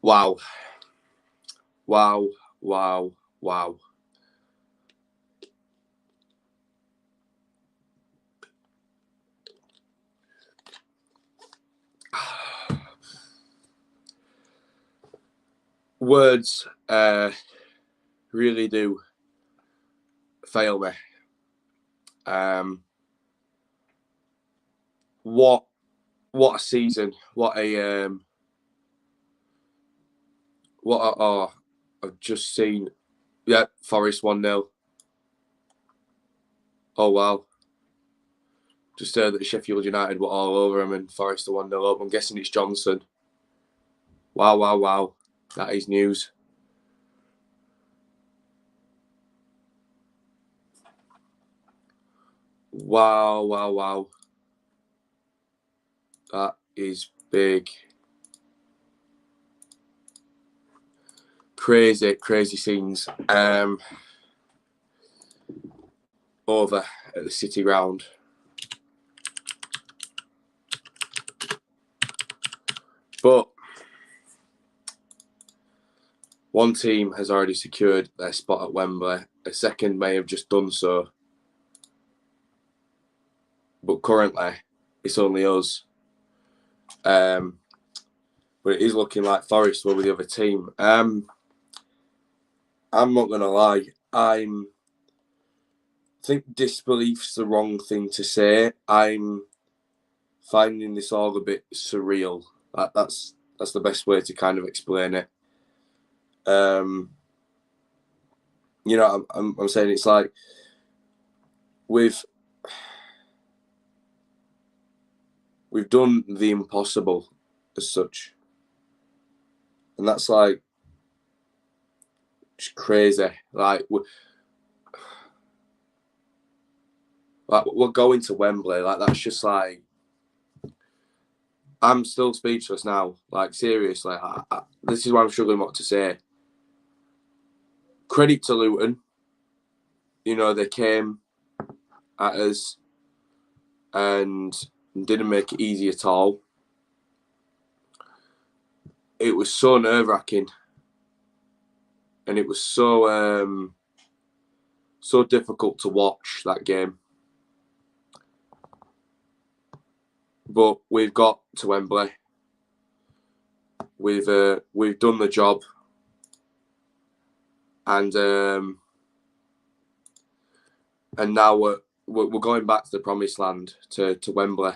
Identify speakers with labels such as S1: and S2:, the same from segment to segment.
S1: Wow. Wow. Wow. Wow. Words really do fail me. What a season! What a I've just seen. Yeah, Forest 1-0. Oh wow! Just heard that Sheffield United were all over him and Forest are 1-0 up. I'm guessing it's Johnson. Wow! Wow! Wow! That is news. Wow! Wow! Wow! That is big. Crazy scenes. Over at the City Ground. But one team has already secured their spot at Wembley. A second may have just done so. But currently, it's only us. But it is looking like Forest were with the other team. I'm not going to lie. I think disbelief's the wrong thing to say. I'm finding this all a bit surreal. That's the best way to kind of explain it. You know, I'm saying it's like we've done the impossible as such, and that's like just crazy. Like we're going to Wembley. Like that's just like I'm still speechless now. Like seriously, this is why I'm struggling what to say. Credit to Luton. You know they came at us and didn't make it easy at all. It was so nerve-wracking, and it was so so difficult to watch that game. But we've got to Wembley. We've done the job, and now we're going back to the promised land, to Wembley.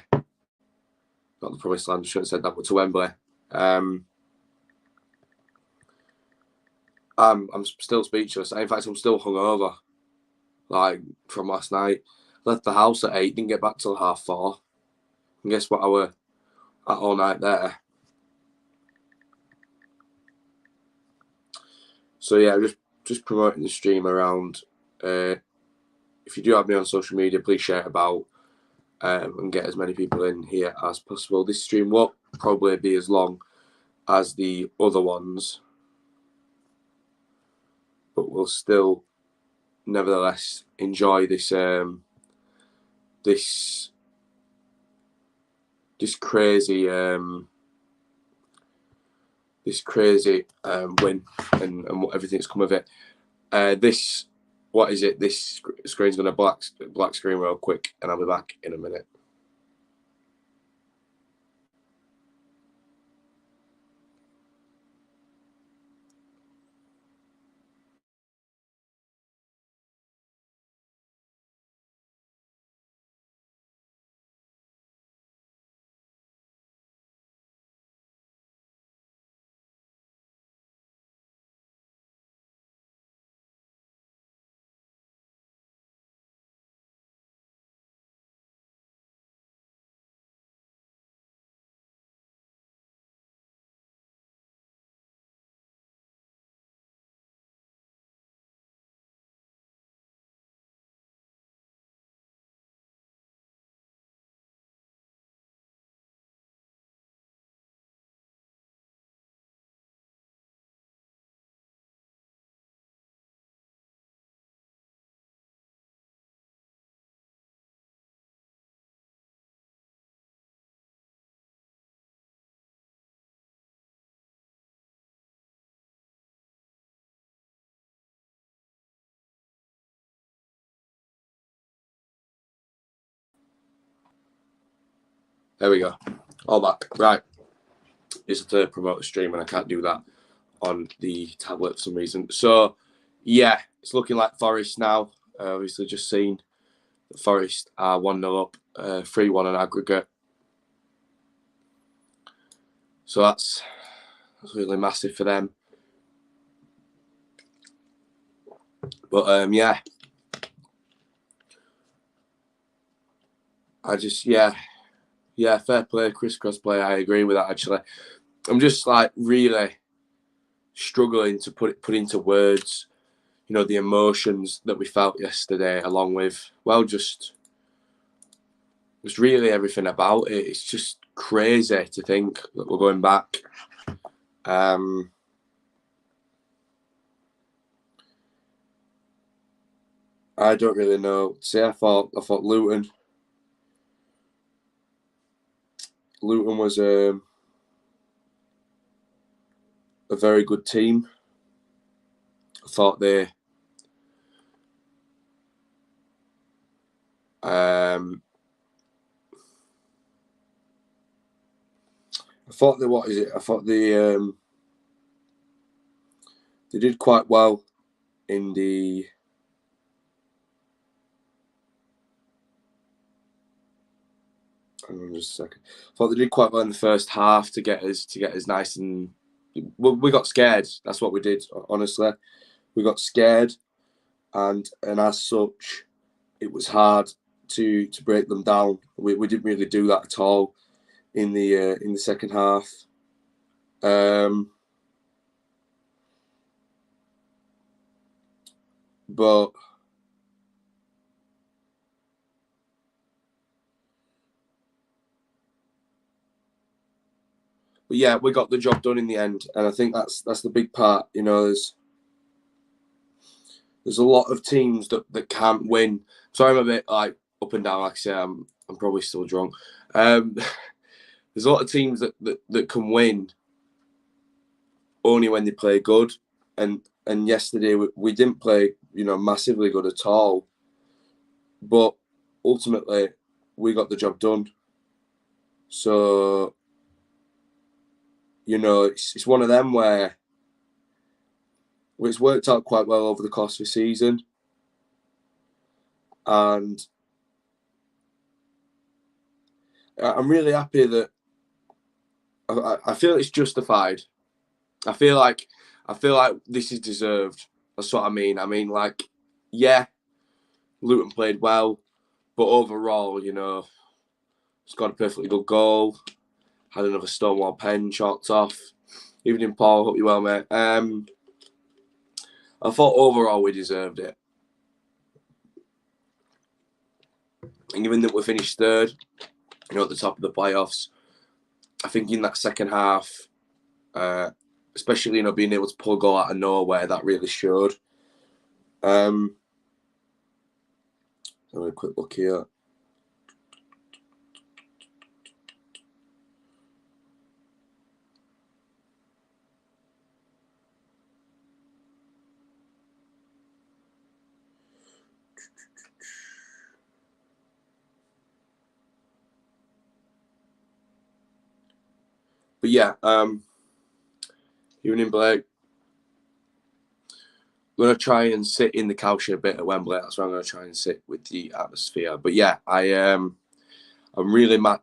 S1: Not the promised land. I shouldn't have said that, but to Wembley. I'm still speechless. In fact, I'm still hungover, like from last night. Left the house at 8, didn't get back till 4:30. And guess what? I were at all night there. So yeah, just promoting the stream around. If you do have me on social media, please share it about and get as many people in here as possible. This stream won't probably be as long as the other ones, but we'll still, nevertheless, enjoy this this crazy win and everything that's come of it. What is it? This screen's going to black screen real quick, and I'll be back in a minute. There we go. All back. Right. It's a third promoter stream and I can't do that on the tablet for some reason. So, yeah, it's looking like Forest now. Obviously, just seen that Forest are 1-0 up, 3-1 on aggregate. So that's really massive for them. But, yeah. Yeah, fair play, crisscross play. I agree with that, actually. I'm just, like, really struggling to put into words, you know, the emotions that we felt yesterday, along with, well, just really everything about it. It's just crazy to think that we're going back. I don't really know. See, I thought Luton was a very good team. I thought they they did quite well in the hang on just a second. I thought they did quite well in the first half to get us nice and we got scared. That's what we did, honestly. We got scared and as such it was hard to break them down. We didn't really do that at all in the second half. But yeah, we got the job done in the end, and I think that's the big part. You know, there's a lot of teams that can't win. Sorry, I'm a bit like up and down. Like I say, I'm probably still drunk. There's a lot of teams that can win only when they play good, and yesterday we didn't play, you know, massively good at all. But ultimately, we got the job done. So, you know, it's one of them where it's worked out quite well over the course of the season. And I'm really happy that I feel it's justified. I feel like this is deserved. That's what I mean. I mean, like, yeah, Luton played well, but overall, you know, scored a perfectly good goal. Had another Stonewall pen chalked off. Evening, Paul. Hope you're well, mate. I thought overall we deserved it. And given that we finished third, you know, at the top of the playoffs, I think in that second half, especially, you know, being able to pull a goal out of nowhere, that really showed. Have a quick look here. But yeah, evening, Blake. I'm going to try and sit in the couch a bit at Wembley. That's where I'm going to try and sit with the atmosphere. But yeah, I'm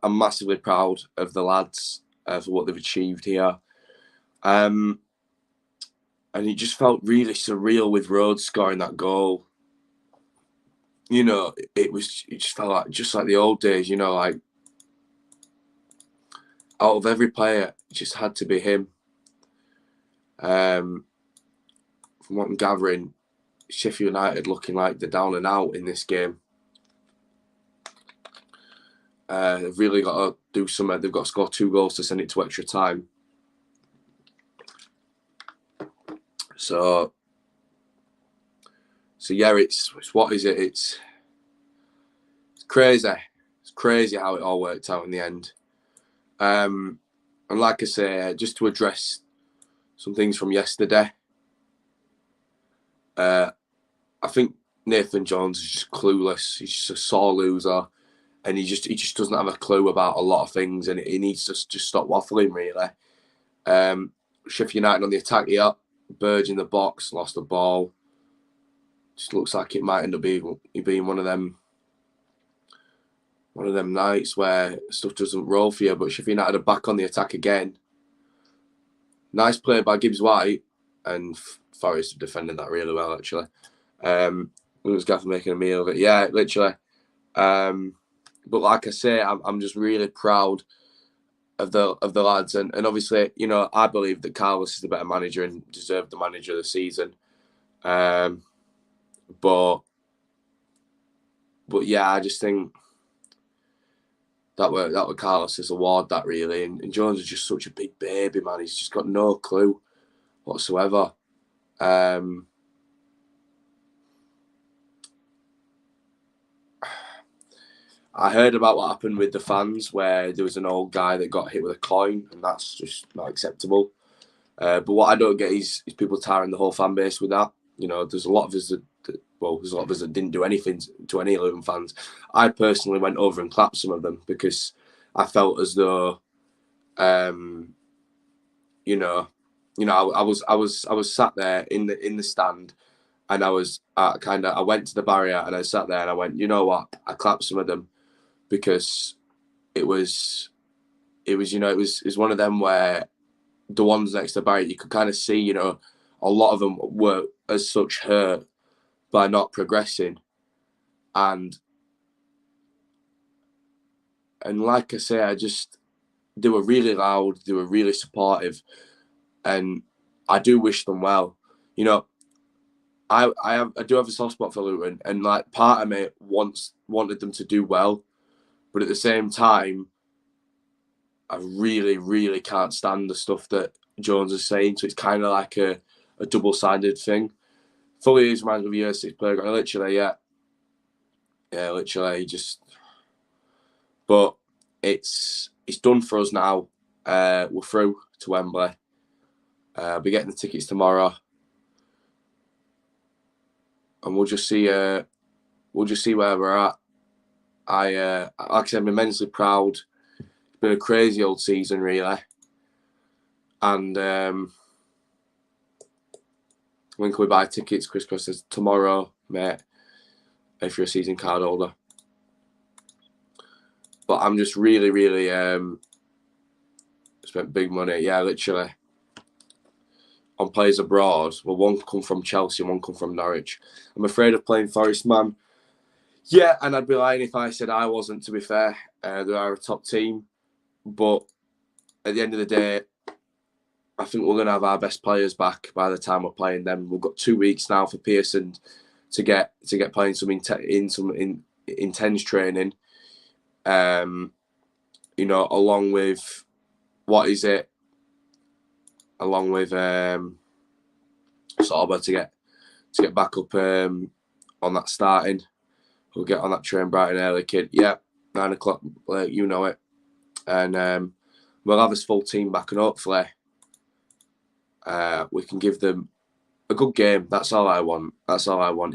S1: massively proud of the lads for what they've achieved here. And it just felt really surreal with Rhodes scoring that goal. You know, it just felt like the old days, you know, like out of every player, it just had to be him. From what I'm gathering, Sheffield United looking like they're down and out in this game. They've really got to do something. They've got to score 2 goals to send it to extra time. So yeah, it's what is it? It's crazy. It's crazy how it all worked out in the end. And like I say, just to address some things from yesterday, I think Nathan Jones is just clueless. He's just a sore loser. and he just doesn't have a clue about a lot of things, and he needs to just stop waffling really. Sheffield United on the attack here, Burge in the box, lost the ball. Just looks like it might end up being one of them nights where stuff doesn't roll for you. But Sheffield United are back on the attack again. Nice play by Gibbs White, and Forest defending that really well actually. Lewis Gaffer making a meal of it. Yeah, literally. But like I say, I'm just really proud of the lads, and obviously, you know, I believe that Carlos is the better manager and deserved the manager of the season. But yeah, I just think that were Carlos's award, that really, and Jones is just such a big baby, man. He's just got no clue whatsoever. I heard about what happened with the fans, where there was an old guy that got hit with a coin, and that's just not acceptable. But what I don't get is people tarring the whole fan base with that. You know, there's a lot of us that didn't do anything to any Luton fans. I personally went over and clapped some of them because I felt as though, I was sat there in the stand, and I went to the barrier and I sat there and I went, you know what, I clapped some of them because it was one of them where the ones next to the barrier, you could kind of see, you know, a lot of them were as such hurt by not progressing, and like I say, they were really loud, they were really supportive, and I do wish them well. You know, I do have a soft spot for Luton, and like part of me wanted them to do well, but at the same time, I really, really can't stand the stuff that Jones is saying. So it's kind of like a double-sided thing. Fully reminds me of year 6 playground. Literally, yeah, literally just. But it's done for us now. We're through to Wembley. I'll be getting the tickets tomorrow, and we'll just see. We'll just see where we're at. Like I said, I'm immensely proud. It's been a crazy old season, really. And when can we buy tickets? Chris says tomorrow, mate, if you're a season card holder. But I'm just really, really spent big money. Yeah, literally. On players abroad. Well, one come from Chelsea and one come from Norwich. I'm afraid of playing Forest, man. Yeah, and I'd be lying if I said I wasn't, to be fair. They are a top team. But at the end of the day, I think we're going to have our best players back by the time we're playing them. We've got 2 weeks now for Pearson to get playing some intense training. You know, along with Sorba to get back up on that starting. We'll get on that train bright and early, kid. Yeah, 9 o'clock, you know it. And we'll have this full team back, and hopefully we can give them a good game. That's all I want.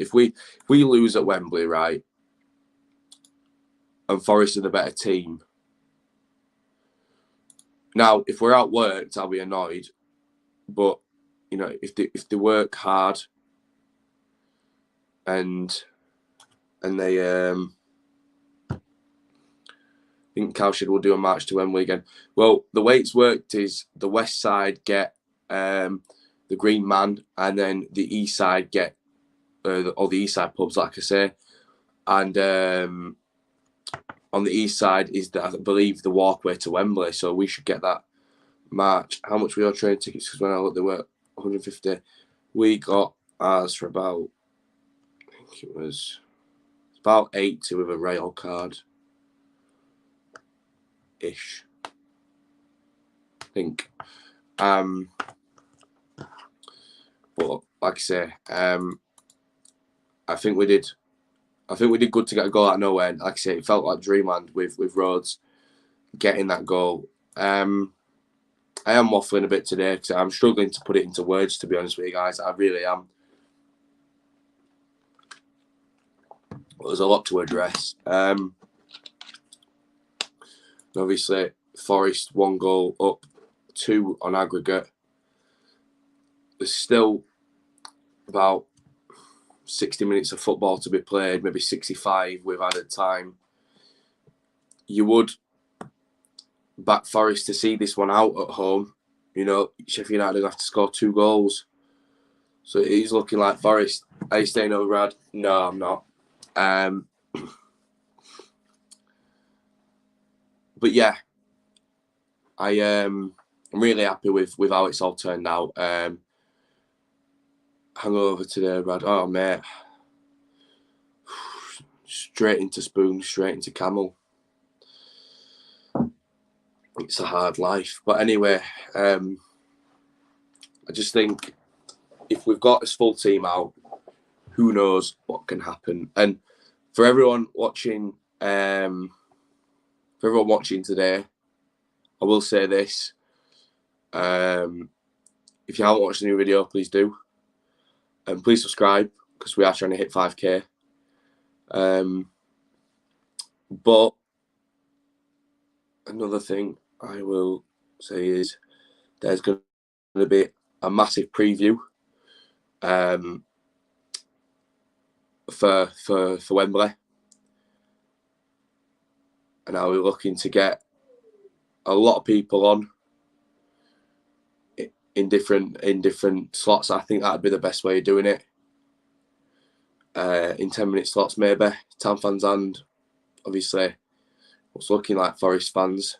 S1: If we lose at Wembley, right, and Forest are the better team. Now, if we're outworked, I'll be annoyed. But you know, if they work hard and they I think Cowshed will do a march to Wembley again. Well, the way it's worked is the west side get the Green Man, and then the east side get all the east side pubs, like I say. And on the east side is, I believe, the walkway to Wembley. So we should get that march. How much were your train tickets? Because when I looked, they were 150. We got ours for about, I think it was about 80 with a rail card. Ish. I think. But like I say, I think we did good to get a goal out of nowhere. And like I say, it felt like dreamland with Rhodes getting that goal. I am waffling a bit today because I'm struggling to put it into words, to be honest with you guys. I really am. There's a lot to address. Obviously, Forest 1 goal up, 2 on aggregate. There's still about 60 minutes of football to be played, maybe 65 with added time. You would back Forest to see this one out at home. You know, Sheffield United have to score 2 goals. So it is looking like Forest. Are you staying over, Brad? No, I'm not. But yeah, I'm really happy with how it's all turned out. Hangover today, Brad. Oh, mate. Straight into spoon, straight into camel. It's a hard life. But anyway, I just think if we've got this full team out, who knows what can happen. And for everyone watching, today, I will say this. If you haven't watched the new video, please do. And please subscribe, because we are trying to hit 5k. But another thing I will say is there's going to be a massive preview for Wembley, and I'll be looking to get a lot of people on in different slots. I think that'd be the best way of doing it. In 10-minute slots, maybe. Town fans and obviously what's looking like Forest fans.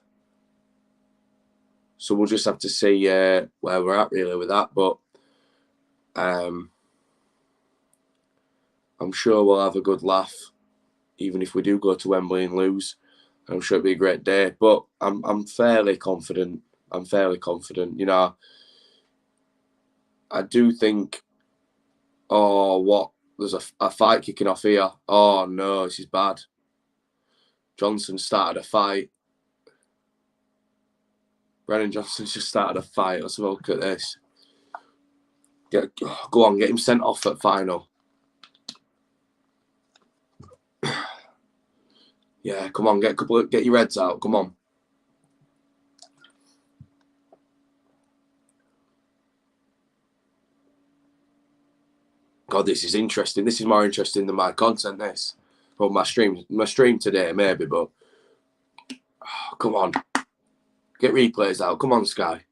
S1: So we'll just have to see where we're at really with that. But I'm sure we'll have a good laugh, even if we do go to Wembley and lose. I'm sure it'll be a great day. But I'm fairly confident. You know, I do think, there's a fight kicking off here. Oh no, this is bad. Johnson started a fight. Brennan Johnson's just started a fight. Let's have a look at this. Go on, get him sent off at final. Yeah, come on, get your heads out. Come on. God, this is interesting. This is more interesting than my content, this. Well, my stream today, maybe, but come on. Get replays out. Come on, Sky.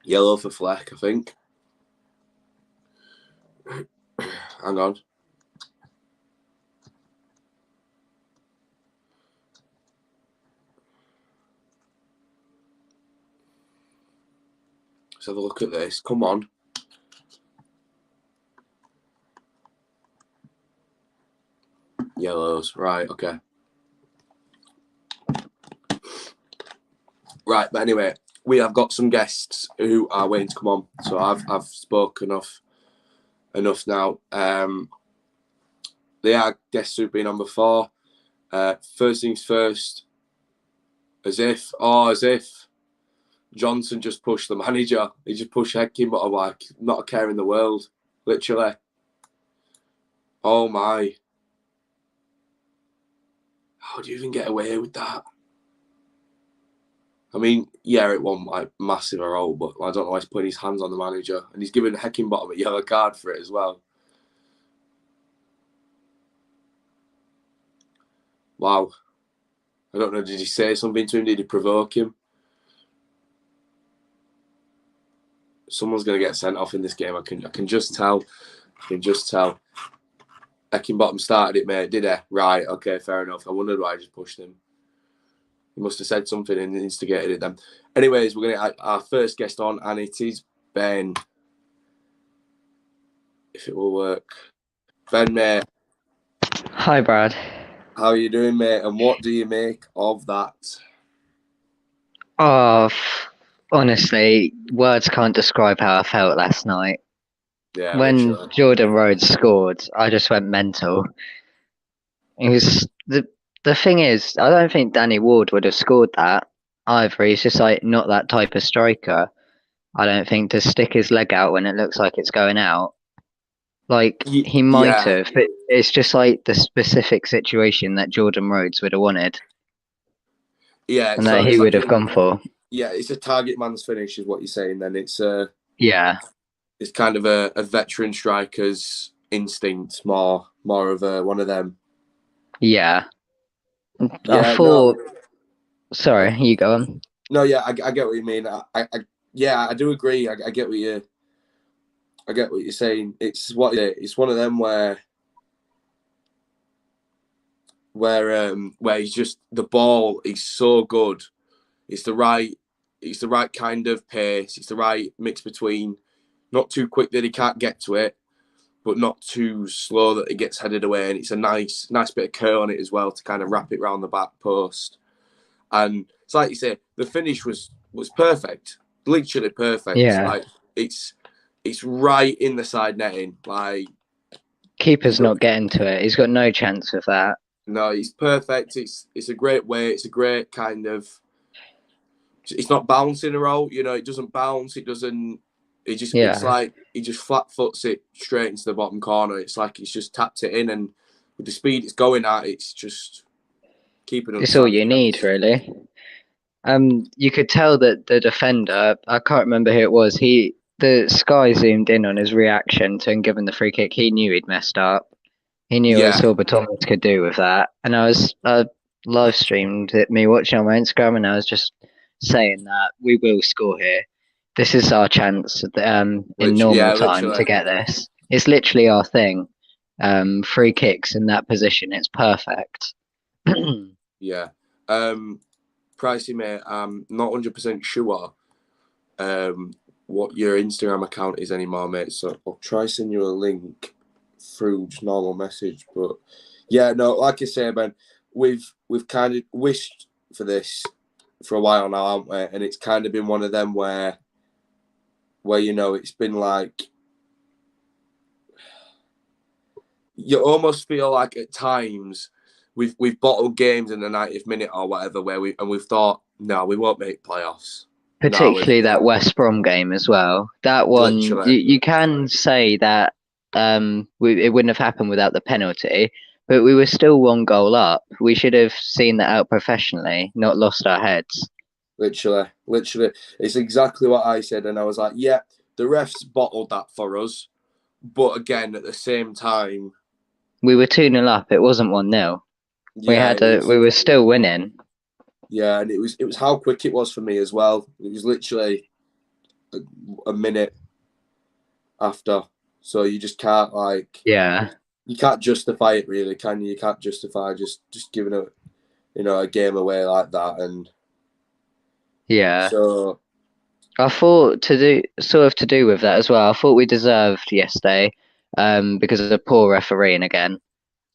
S1: Yellow for Fleck, I think. Hang on. Let's have a look at this. Come on. Yellows. Right, okay. Right, but anyway, we have got some guests who are waiting to come on. So I've spoken enough now. They are guests who've been on before. First things first, as if Johnson just pushed the manager. He just pushed Heckingbottom like not a care in the world, literally. Oh my. How do you even get away with that? I mean, yeah, it wasn't like massive a role, but I don't know why he's putting his hands on the manager. And he's giving Heckingbottom a yellow card for it as well. Wow. I don't know, did he say something to him? Did he provoke him? Someone's going to get sent off in this game. I can just tell. Heckingbottom started it, mate, did he? Right, okay, fair enough. I wondered why I just pushed him. He must have said something and instigated it then. Anyways, we're going to have our first guest on, and it is Ben. If it will work. Ben, mate.
S2: Hi, Brad.
S1: How are you doing, mate? And what do you make of that?
S2: Oh, honestly, words can't describe how I felt last night.
S1: Yeah,
S2: When
S1: literally.
S2: Jordan Rhodes scored, I just went mental. It was the thing is, I don't think Danny Ward would have scored that either. He's just like not that type of striker. I don't think to stick his leg out when it looks like it's going out. Like he might
S1: Yeah,
S2: have, but it's just like the specific situation that Jordan Rhodes would have wanted
S1: yeah.
S2: and
S1: So
S2: that he
S1: it's like
S2: would have gone for.
S1: yeah, it's a target man's finish, is what you're saying. Then
S2: Yeah,
S1: it's kind of a veteran striker's instinct, more of one of them.
S2: yeah. I
S1: Yeah, no,
S2: thought. Sorry, you go on.
S1: no, yeah, I get what you mean. Yeah, I do agree. I get what you're saying. It's one of them where he's just the ball is so good. It's the right it's the right kind of pace. It's the right mix between not too quick that he can't get to it, but not too slow that it gets headed away. And it's a nice bit of curl on it as well to kind of wrap it round the back post. And it's like you say, the finish was perfect, literally perfect.
S2: Yeah,
S1: Like it's right in the side netting. Like
S2: keeper's not getting to it. He's got no chance of that.
S1: no, it's perfect. It's a great way. It's a great kind of. It's not bouncing around. It doesn't bounce. It doesn't. It's
S2: Yeah,
S1: like he just flat foots it straight into the bottom corner. It's like he's just tapped it in, and with the speed it's going at, it's just keeping
S2: it's all
S1: understand
S2: you
S1: the
S2: need,
S1: chance.
S2: really. You could tell that the defender, I can't remember who it was. The Sky zoomed in on his reaction to him giving the free kick. He knew he'd messed up. He knew what
S1: Yeah,
S2: Silver Thomas could do with that. And I live streamed it, me watching on my Instagram, and I was just saying that we will score here. This is our chance in normal time to
S1: literally.
S2: get this. It's literally our thing. Free kicks in that position, it's perfect.
S1: Yeah. Pricey, mate, I'm not 100% sure what your Instagram account is anymore, mate. So I'll try send you a link through just normal message. But yeah, no, like I say, man, we've kind of wished for this for a while now, haven't we? And it's kind of been one of them where it's been like you almost feel like at times we've bottled games in the 90th minute or whatever where we've thought, no, we won't make playoffs. No,
S2: Particularly that West Brom game as well. That one,
S1: literally,
S2: you can say that it wouldn't have happened without the penalty, but we were still 1 goal up. We should have seen that out professionally, not lost our heads.
S1: literally. It's exactly what I said, and I was like, yeah, the refs bottled that for us, but again, at the same time,
S2: We were 2-0 up. It wasn't 1-0.
S1: yeah, it was.
S2: We were still winning.
S1: Yeah, and it was how quick it was for me as well. It was literally a minute after, so you just can't
S2: Yeah.
S1: you can't justify it really, can you? You can't justify just giving a game away like that, and
S2: Yeah.
S1: so
S2: I thought to do with that as well. I thought we deserved yesterday, because of the poor refereeing again.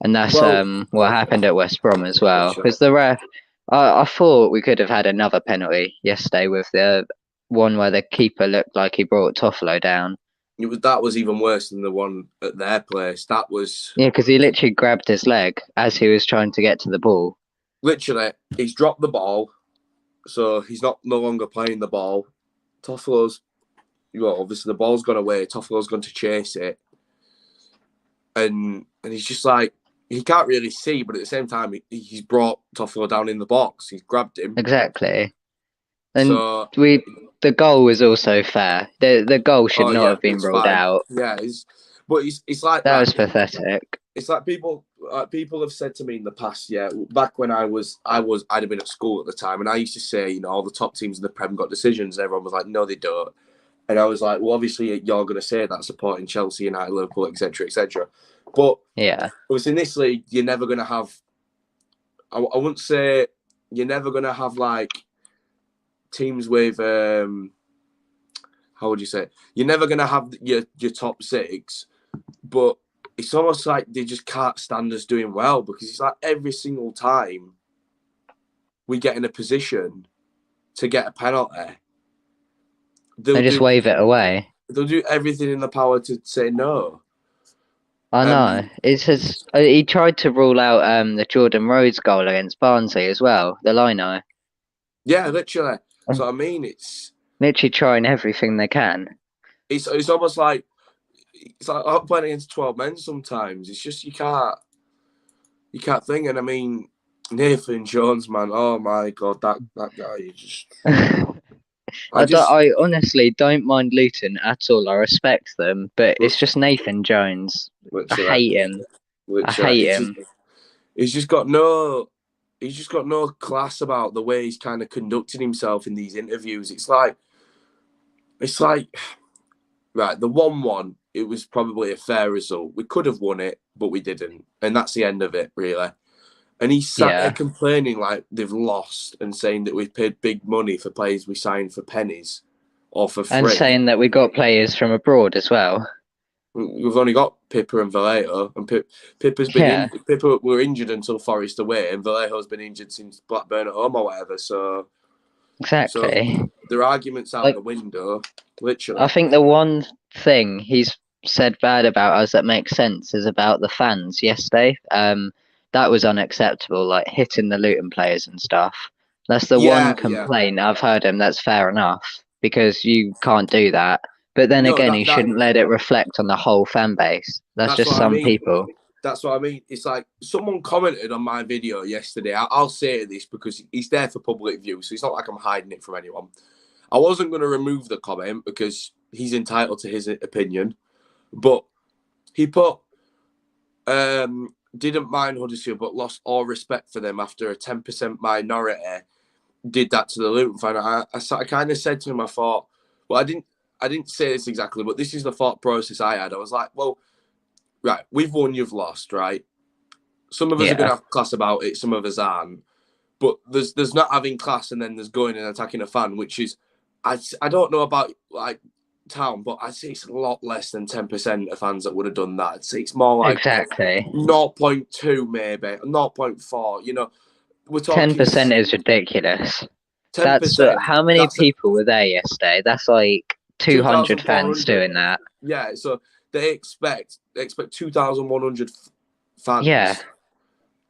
S2: And that's
S1: well,
S2: what happened at West Brom as well.
S1: literally,
S2: Because the ref, I thought we could have had another penalty yesterday with the one where the keeper looked like he brought Toffolo down.
S1: that was even worse than the one at their place. That was
S2: Yeah, because he literally grabbed his leg as he was trying to get to the ball.
S1: literally he's dropped the ball, so he's no longer playing the ball. Toffolo's obviously the ball's gone away. Toffolo's gone to chase it, and he's just like he can't really see, but at the same time he's brought Toffolo down in the box. He's grabbed him.
S2: Exactly. And
S1: So
S2: the goal was also fair. The goal should
S1: oh
S2: not
S1: yeah,
S2: have been
S1: it's
S2: ruled
S1: fine.
S2: out.
S1: Yeah, but it's like
S2: That
S1: that.
S2: was pathetic.
S1: It's like people have said to me in the past, yeah, back when I'd have been at school at the time, and I used to say, all the top teams in the Prem got decisions. Everyone was like, no, they don't. And I was like, well, obviously you're going to say that supporting Chelsea, United, Liverpool, etc., etc. But
S2: Yeah.
S1: obviously in this league, you're never going to have. I wouldn't say you're never going to have like teams with how would you say? You're never going to have your top six, but it's almost like they just can't stand us doing well because it's like every single time we get in a position to get a penalty,
S2: They just wave it away.
S1: they'll do everything in their power to say no.
S2: I know. It's his. He tried to rule out the Jordan Rhodes goal against Barnsley as well. The lino.
S1: Yeah, literally. So I mean,
S2: Literally trying everything they can.
S1: it's almost like it's like playing against 12 men sometimes. It's just you can't think. And I mean, Nathan Jones, man, oh my god, that guy is just.
S2: I honestly don't mind Luton at all. I respect them, but it's just Nathan Jones. I hate him. I hate him.
S1: He's just got no class about the way he's kind of conducting himself in these interviews. It's like right, the 1-1, it was probably a fair result. We could have won it, but we didn't. And that's the end of it, really. And he's sat there complaining like they've lost and saying that we've paid big money for players we signed for pennies or for free.
S2: And saying that we got players from abroad as well.
S1: We've only got Pippa and Vallejo, and Pippa's been Pippa were injured until Forest away, and Vallejo's been injured since Blackburn at home or whatever. So
S2: exactly,
S1: so their arguments out the window. Literally,
S2: I think the one thing he's said bad about us that makes sense is about the fans yesterday. That was unacceptable, like hitting the Luton players and stuff. That's the one complaint I've heard him. That's fair enough because you can't do that. But then again, he shouldn't let it reflect on the whole fan base. That's just some people.
S1: That's what I mean. It's like someone commented on my video yesterday. I'll say this because he's there for public view, so it's not like I'm hiding it from anyone. I wasn't going to remove the comment because he's entitled to his opinion, but he put didn't mind Huddersfield but lost all respect for them after a 10% minority did that to the Luton fan. I kind of said to him, I thought, well, I didn't say this exactly, but this is the thought process I had. I was like, well, right, we've won, you've lost, right? Some of us are going to have class about it, some of us aren't. But there's not having class and then there's going and attacking a fan, which is, I don't know about like town, but I'd say it's a lot less than 10% of fans that would have done that. I'd say it's more like
S2: exactly
S1: 0.2 maybe, 0.4, you know. We're talking
S2: 10% is ridiculous. 10%, that's how many people were there yesterday? That's like 200 fans doing that.
S1: Yeah, so they expect 2,100 fans.
S2: Yeah,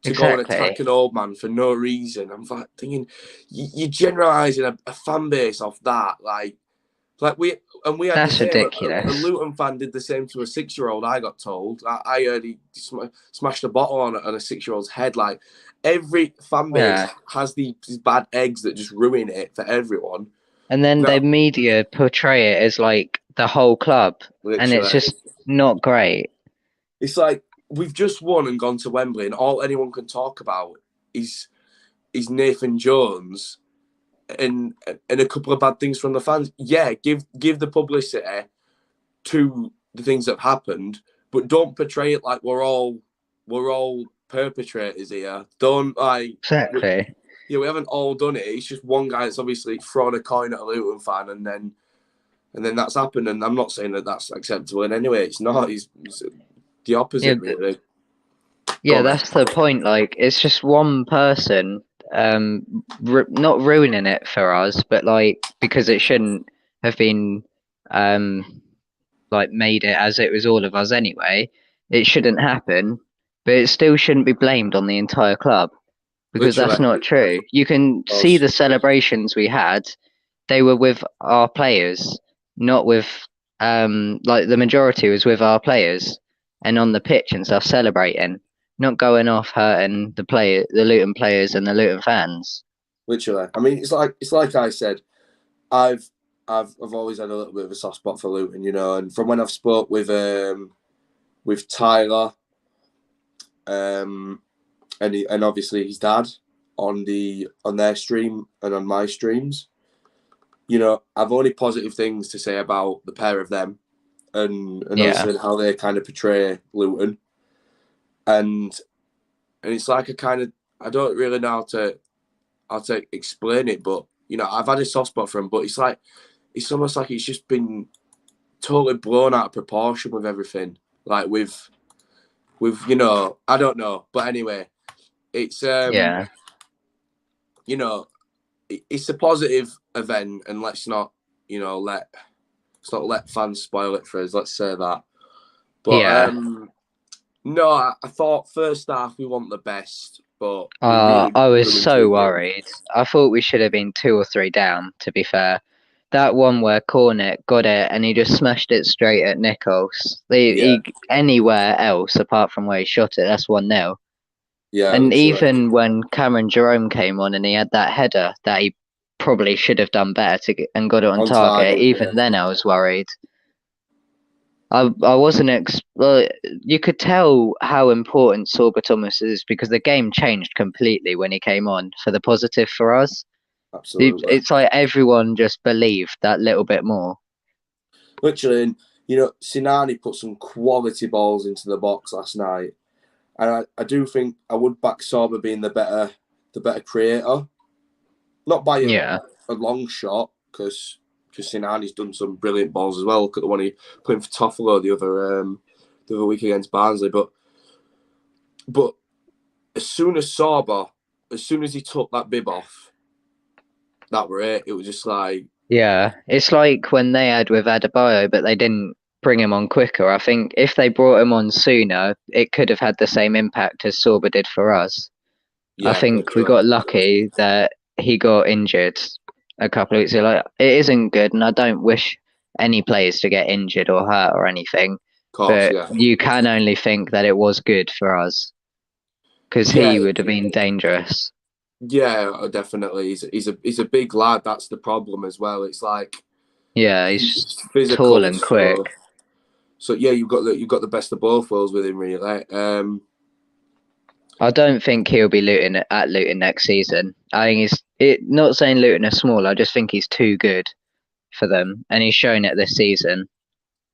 S1: to go and attack an old man for no reason. I'm like thinking, you're generalising a fan base off that. Like we had
S2: that's ridiculous.
S1: A Luton fan did the same to a 6-year-old. I got told. I heard he smashed a bottle on a 6-year-old's head. Like every fan base has these bad eggs that just ruin it for everyone.
S2: And then the media portray it as like the whole club, and it's just not great.
S1: It's like we've just won and gone to Wembley, and all anyone can talk about is Nathan Jones and a couple of bad things from the fans. Yeah, give the publicity to the things that have happened, but don't portray it like we're all perpetrators here. Don't like
S2: exactly.
S1: We haven't all done it. It's just one guy that's obviously thrown a coin at a Luton fan, and then that's happened. And I'm not saying that that's acceptable in any way. It's not. He's the opposite, really.
S2: Yeah, that's the point. Like, it's just one person, not ruining it for us, but like because it shouldn't have been, like made it as it was all of us anyway. It shouldn't happen, but it still shouldn't be blamed on the entire club because that's not true. You can see the celebrations we had; they were with our players, not with like the majority was with our players and on the pitch and stuff celebrating. Not going off hurting the Luton players and the Luton fans.
S1: Literally, I mean, it's like I said, I've always had a little bit of a soft spot for Luton, you know, and from when I've spoke with Tyler, and obviously his dad on their stream and on my streams, you know, I've only positive things to say about the pair of them, and also how they kind of portray Luton. And it's like I don't really know how to explain it, but you know, I've had a soft spot for him, but it's almost like it's just been totally blown out of proportion with everything. Like with you know, I don't know, but anyway, it's you know, it's a positive event, and let's not let fans spoil it for us. Let's say that, but no, I thought first half we want the best, but
S2: I was so worried. I thought we should have been 2 or 3 down, to be fair. that one where Cornet got it and he just smashed it straight at Nichols. Anywhere else apart from where he shot it, that's 1-0.
S1: Yeah,
S2: And
S1: literally.
S2: even when Cameron Jerome came on and he had that header that he probably should have done better to get, and got it on target, even then I was worried. I wasn't well, you could tell how important Sorba Thomas is because the game changed completely when he came on for the positive for us.
S1: Absolutely.
S2: It's like everyone just believed that little bit more.
S1: Literally, and Sinani put some quality balls into the box last night, and I do think I would back Sorba being the better creator, not by a long shot because Sinani's done some brilliant balls as well. Look at the one he put in for Toffolo the other week against Barnsley. But as soon as he took that bib off, that were it. It was just like
S2: it's like when they had with Adebayo, but they didn't bring him on quicker. I think if they brought him on sooner, it could have had the same impact as Sorba did for us. I think we got lucky that he got injured a couple of weeks ago. Like, it isn't good, and I don't wish any players to get injured or hurt or anything. You can only think that it was good for us because he would have been dangerous.
S1: Yeah, definitely. He's a big lad. That's the problem as well. It's like
S2: he's
S1: physical,
S2: tall and quick.
S1: So you've got the best of both worlds with him, really.
S2: I don't think he'll be at Luton next season. I think not saying Luton are small. I just think he's too good for them, and he's shown it this season.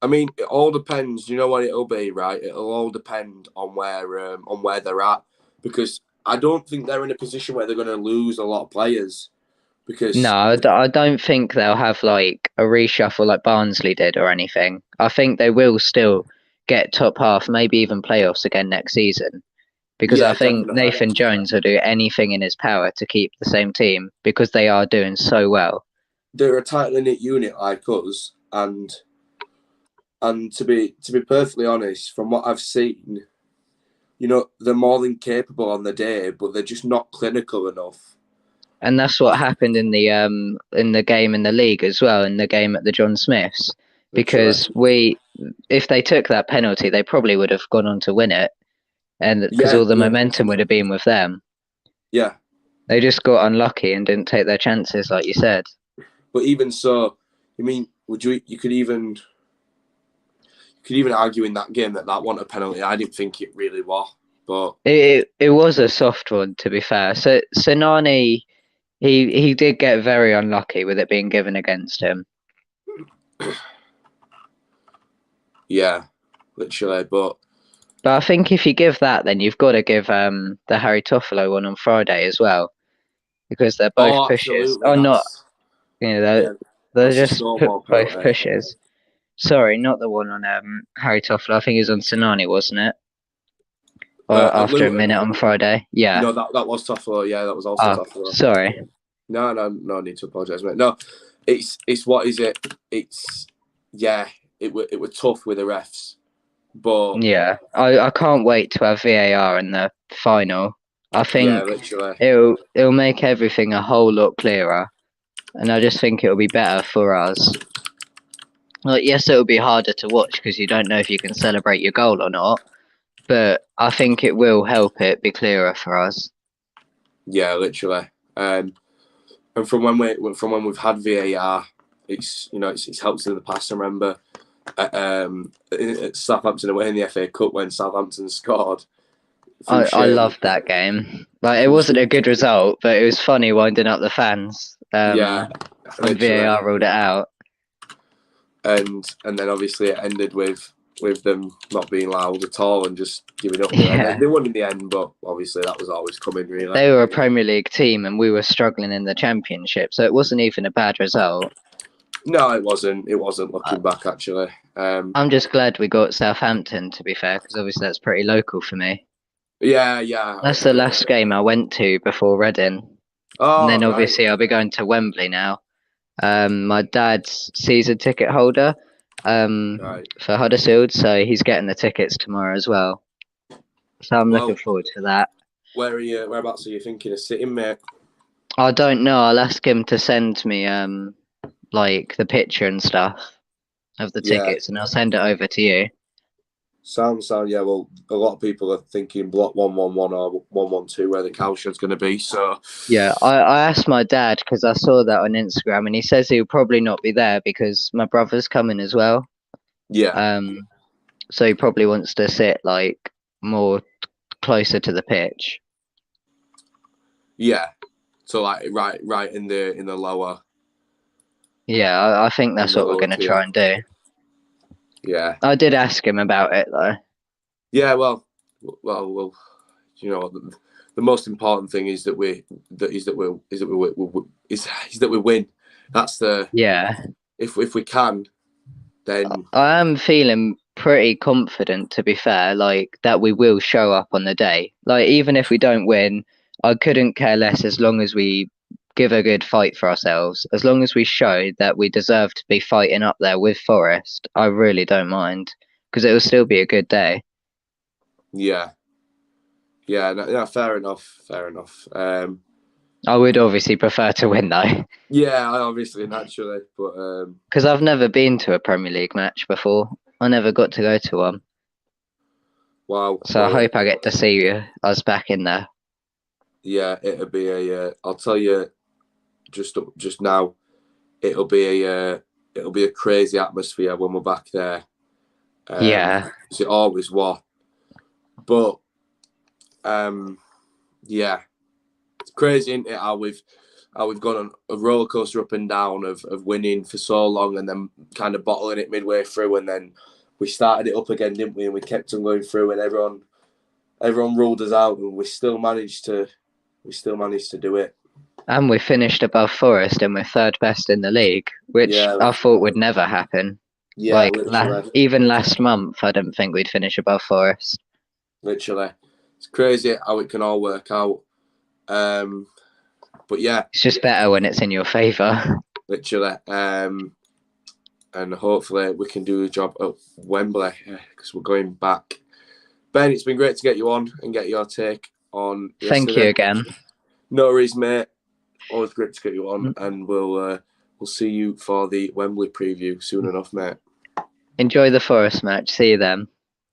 S1: I mean, it all depends. You know what it'll be, right? It'll all depend on where they're at, because I don't think they're in a position where they're going to lose a lot of players. Because
S2: no, I don't think they'll have like a reshuffle like Barnsley did or anything. I think they will still get top half, maybe even playoffs again next season. Because I think definitely. Nathan Jones will do anything in his power to keep the same team because they are doing so well.
S1: They're a tightly knit unit like us, and to be perfectly honest, from what I've seen, they're more than capable on the day, but they're just not clinical enough.
S2: And that's what happened in the game in the league as well, in the game at the John Smiths. Because if they took that penalty, they probably would have gone on to win it. And because all the momentum would have been with them.
S1: Yeah.
S2: They just got unlucky and didn't take their chances, like you said.
S1: But even so, you could even argue in that game that wasn't a penalty. I didn't think it really was. But
S2: it was a soft one, to be fair. So Sinani, he did get very unlucky with it being given against him.
S1: Yeah, literally, but
S2: I think if you give that, then you've got to give the Harry Toffolo one on Friday as well, because they're both pushes. Not, they're just both pushes. Sorry, not the one on Harry Toffolo. I think it was on Sinani, wasn't it? Or after a minute on Friday. Yeah.
S1: No, that was Toffolo. Yeah, that was also Toffolo.
S2: Sorry.
S1: No need to apologise, mate. No, it's what is it? It's it were tough with the refs. But
S2: yeah, I can't wait to have VAR in the final. I think it'll make everything a whole lot clearer, and I just think it'll be better for us. Like, yes, it'll be harder to watch because you don't know if you can celebrate your goal or not, but I think it will help it be clearer for us.
S1: Yeah, literally. And from when we've had VAR, it's helped us in the past. I remember at Southampton away in the FA Cup when Southampton scored.
S2: I loved that game. Like, it wasn't a good result, but it was funny winding up the fans. When VAR ruled it out.
S1: And then obviously it ended with them not being loud at all and just giving up.
S2: Yeah.
S1: They won in the end, but obviously that was always coming, really.
S2: They were a Premier League team and we were struggling in the Championship, so it wasn't even a bad result.
S1: No, it wasn't. It wasn't looking back, actually.
S2: I'm just glad we got Southampton, to be fair, because obviously that's pretty local for me.
S1: Yeah.
S2: That's the last game I went to before Reading.
S1: Oh,
S2: and then obviously I'll be going to Wembley now. My dad's season ticket holder for Huddersfield, so he's getting the tickets tomorrow as well. So I'm looking forward to that.
S1: Whereabouts are you thinking of sitting, mate?
S2: I don't know. I'll ask him to send me like the picture and stuff of the tickets, and I'll send it over to you.
S1: Sound. Yeah. Well, a lot of people are thinking block 111 or 112 where the cowshed's going to be. So
S2: yeah, I asked my dad because I saw that on Instagram, and he says he'll probably not be there because my brother's coming as well.
S1: Yeah.
S2: So he probably wants to sit like more closer to the pitch.
S1: Yeah. So like right in the lower.
S2: Yeah, I think that's what we're going to try and do.
S1: Yeah.
S2: I did ask him about it though.
S1: Yeah. Well. You know, the most important thing is that we win. That's the If we can, then
S2: I am feeling pretty confident, to be fair, like that we will show up on the day. Like even if we don't win, I couldn't care less as long as we give a good fight for ourselves. As long as we show that we deserve to be fighting up there with Forest, I really don't mind because it will still be a good day.
S1: Yeah. No, fair enough.
S2: I would obviously prefer to win though.
S1: Yeah, obviously, naturally, but
S2: because I've never been to a Premier League match before. I never got to go to one.
S1: Wow.
S2: So I hope I get to see us back in there.
S1: Yeah, it'll be a. I'll tell you, just now, it'll be a crazy atmosphere when we're back there.
S2: Yeah,
S1: it always was. But yeah, it's crazy, isn't it? How we've gone on a roller coaster up and down of winning for so long and then kind of bottling it midway through, and then we started it up again, didn't we? And we kept on going through, and everyone ruled us out, and we still managed to do it.
S2: and we finished above Forest, and we're third best in the league, which I thought would never happen.
S1: Yeah,
S2: even last month, I didn't think we'd finish above Forest.
S1: Literally, it's crazy how it can all work out. But yeah,
S2: it's just better when it's in your favour.
S1: Literally, and hopefully we can do the job at Wembley because we're going back. Ben, it's been great to get you on and get your take on yesterday.
S2: Thank you again.
S1: No worries, mate. Always great to get you on, and we'll see you for the Wembley preview soon enough, mate.
S2: Enjoy the Forest match. See you then.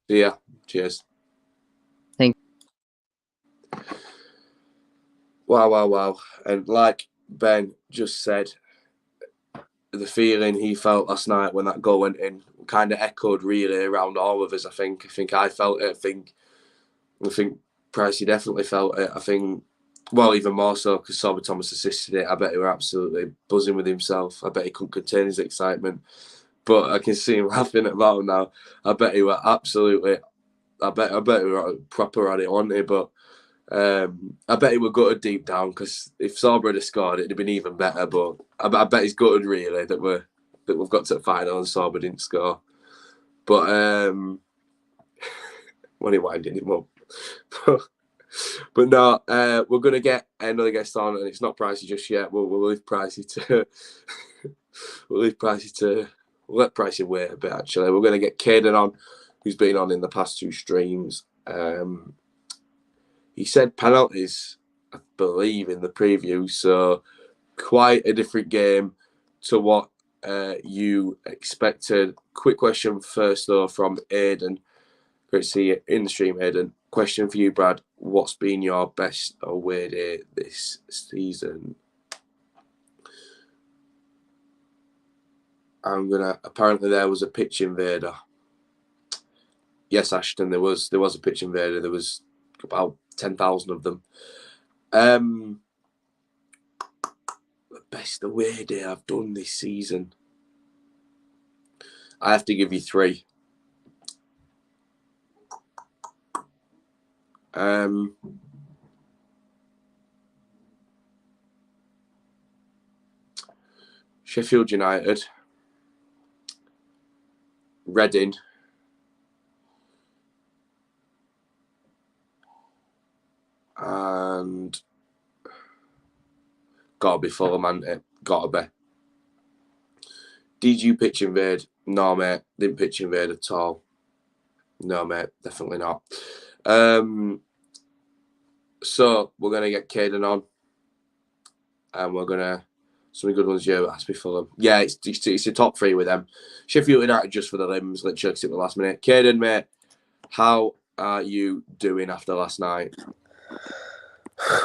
S1: See ya. Cheers.
S2: Thank you.
S1: Wow. And like Ben just said, the feeling he felt last night when that goal went in kind of echoed really around all of us. I think I felt it. I think Pricey definitely felt it. I think, well, even more so because Sorba Thomas assisted it. I bet he was absolutely buzzing with himself. I bet he couldn't contain his excitement. But I can see him laughing about him now. I bet he were absolutely. I bet he were proper at it, wasn't he? But I bet he were gutted deep down because if Sorba had scored, it'd have been even better. But I bet he's gutted really that we've got to the final and Sorba didn't score. But when he winded him up. But no, we're gonna get another guest on, and it's not Pricey just yet. We'll leave Pricey to. We'll let Pricey wait a bit. Actually, we're gonna get Kaiden on, who's been on in the past two streams. He said penalties, I believe, in the preview, so quite a different game to what you expected. Quick question first, though, from Aiden. Great to see you in the stream, Aiden. Question for you, Brad. What's been your best away day this season? Apparently there was a pitch invader. Yes, Ashton, there was a pitch invader. There was about 10,000 of them. The best away day I've done this season. I have to give you three. Sheffield United, Reading, and gotta be Fulham, hasn't it? Gotta be. Did you pitch invade? No, mate. Didn't pitch invade at all. No, mate. Definitely not. So we're gonna get Kaiden on, and we're gonna Some good ones, yeah, but it has to be Fulham. Yeah, it's a top 3 with them. Sheffield United just for the limbs, literally at the last minute. Kaiden, mate, how are you doing after last night?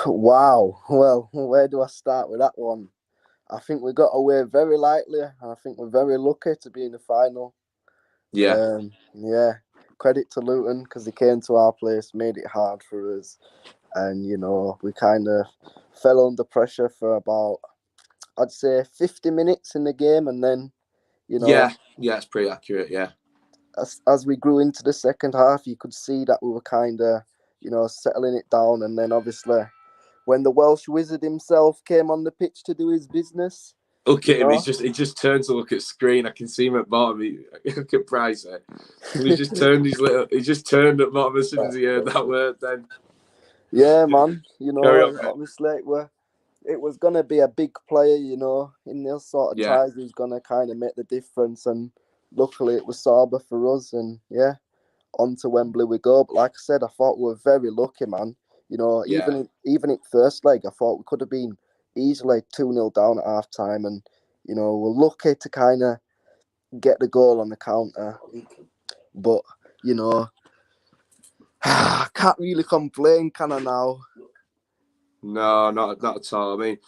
S3: Wow. Well, where do I start with that one? I think we got away very lightly, and I think we're very lucky to be in the final.
S1: Yeah.
S3: Yeah. Credit to Luton because they came to our place, made it hard for us, and we kind of fell under pressure for about, I'd say, 50 minutes in the game, and then
S1: Yeah, it's pretty accurate. Yeah.
S3: As we grew into the second half, you could see that we were kind of settling it down, and then obviously when the Welsh wizard himself came on the pitch to do his business.
S1: Look at him. He just turned to look at screen. I can see him at bottom. Look at Pricey. He just turned He just turned at bottom as soon as he heard that word. Then.
S3: Yeah, man. Obviously it was gonna be a big player. In those sort of ties, who's gonna kind of make the difference. And luckily, it was Saba for us. And yeah, on to Wembley we go. But like I said, I thought we were very lucky, man. Even in first leg, I thought we could have been easily 2-0 down at half time, and we're lucky to kind of get the goal on the counter. But I can't really complain, can I now?
S1: No, not at all. I mean,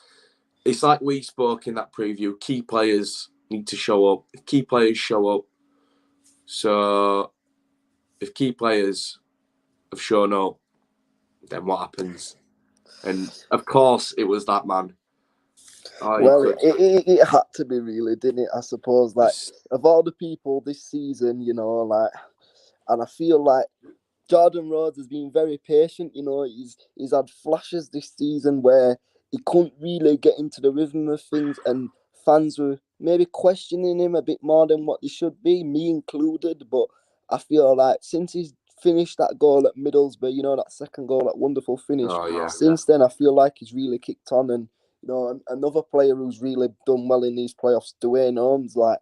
S1: it's like we spoke in that preview. Key players need to show up. If key players show up, so if key players have shown up, then what happens? And of course, it was that man.
S3: Well, it had to be, really, didn't it? I suppose, like, of all the people this season, and I feel like Jordan Rhodes has been very patient. He's had flashes this season where he couldn't really get into the rhythm of things, and fans were maybe questioning him a bit more than what they should be, me included. But I feel like since he's finished that goal at Middlesbrough, that second goal, that wonderful finish. Since then, I feel like he's really kicked on, and another player who's really done well in these playoffs, Dwayne Holmes, like.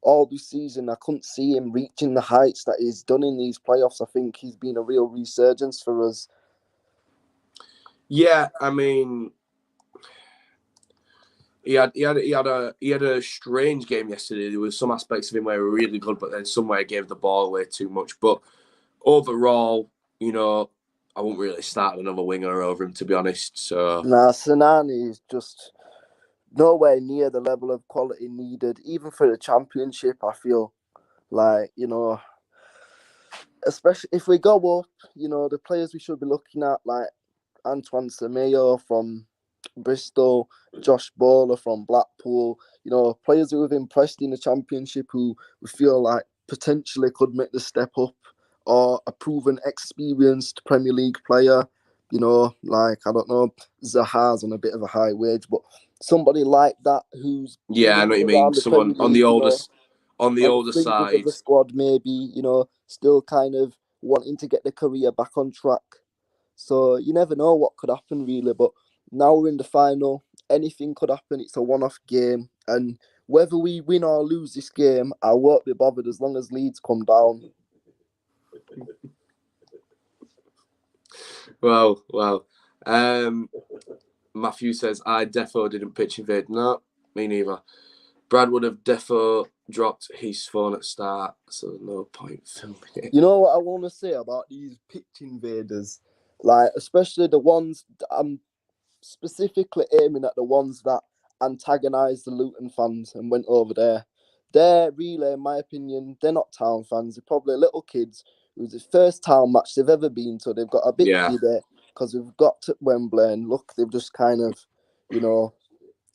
S3: All this season, I couldn't see him reaching the heights that he's done in these playoffs. I think he's been a real resurgence for us.
S1: Yeah, I mean, he had a strange game yesterday. There was some aspects of him where he were really good, but then somewhere he gave the ball away too much. But overall, I won't really start another winger over him, to be honest. So
S3: Sinani is just nowhere near the level of quality needed, even for the Championship. I feel like, especially if we go up, the players we should be looking at, like Antoine Semedo from Bristol, Josh Bowler from Blackpool, players who have impressed in the Championship who we feel like potentially could make the step up, or a proven, experienced Premier League player, like, I don't know, Zaha's on a bit of a high wage, but somebody like that who's
S1: I know what you mean. Someone on the older side
S3: of the squad, maybe, still kind of wanting to get the career back on track. So you never know what could happen, really. But now we're in the final. Anything could happen. It's a one-off game, and whether we win or lose this game, I won't be bothered as long as Leeds come down.
S1: Well. Matthew says, I defo didn't pitch invade. No, me neither. Brad would have defo dropped his phone at start, so no point filming it.
S3: You know what I want to say about these pitch invaders? Like, especially the ones, I'm specifically aiming at the ones that antagonised the Luton fans and went over there. They're really, in my opinion, they're not town fans. They're probably little kids who's the first town match they've ever been to. They've got a bit giddy because we've got to Wembley, and look, they've just kind of,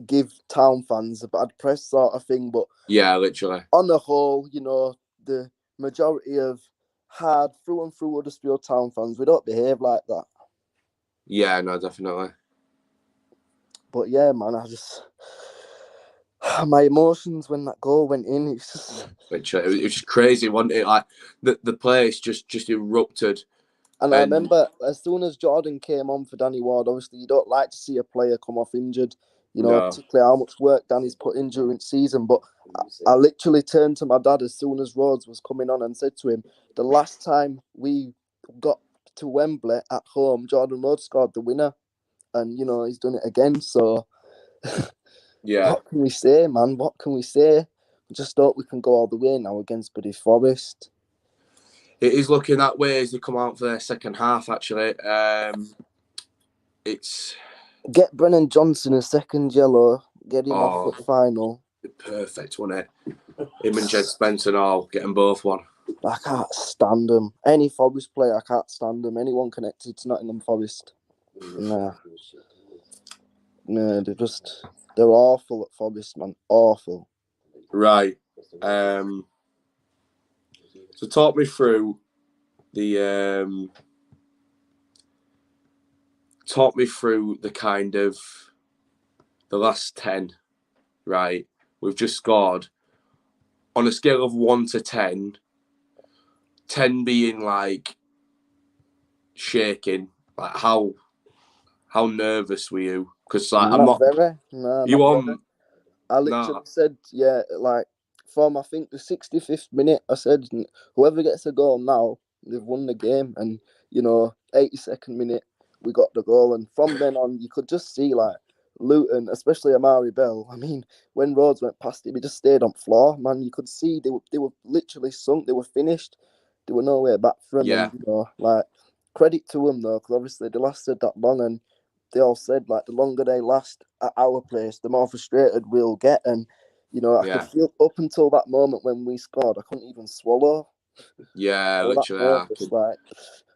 S3: give town fans a bad press sort of thing. But
S1: yeah, literally.
S3: On the whole, the majority of hard through and through Huddersfield town fans, we don't behave like that.
S1: Yeah, no, definitely.
S3: But yeah, man, my emotions when that goal went in, it was
S1: just crazy, wasn't it? Like the place just erupted.
S3: And I remember as soon as Jordan came on for Danny Ward, obviously you don't like to see a player come off injured, particularly how much work Danny's put in during the season. But I literally turned to my dad as soon as Rhodes was coming on and said to him, the last time we got to Wembley at home, Jordan Rhodes scored the winner. And, he's done it again. So
S1: Yeah.
S3: What can we say, man? What can we say? Just hope we can go all the way now against Buddy Forest.
S1: It is looking that way as they come out for their second half, actually. It's...
S3: Get Brennan Johnson a second yellow. Get him off at final.
S1: Perfect, wasn't it? Him and Jed Spencer all getting both one.
S3: I can't stand them. Any Forest player, I can't stand them. Anyone connected to Nottingham Forest. Nah. No, they're awful at Forest, man. Awful.
S1: Right. So talk me through the kind of the last 10, right? We've just scored on a scale of 1 to 10, 10 being like shaking. Like how nervous were you? Because like I'm not
S3: very. No,
S1: you on.
S3: Very. I literally said, like from I think the 65th minute, I said whoever gets a goal now, they've won the game. And 82nd minute we got the goal, and from then on you could just see like Luton, especially Amari Bell. I mean, when Rhodes went past him, he just stayed on floor. Man, you could see they were literally sunk. They were finished. They were nowhere back from them. Like credit to them though, because obviously they lasted that long, and they all said like the longer they last at our place, the more frustrated we'll get. And I could feel up until that moment when we scored, I couldn't even swallow.
S1: Yeah, literally.
S3: Like,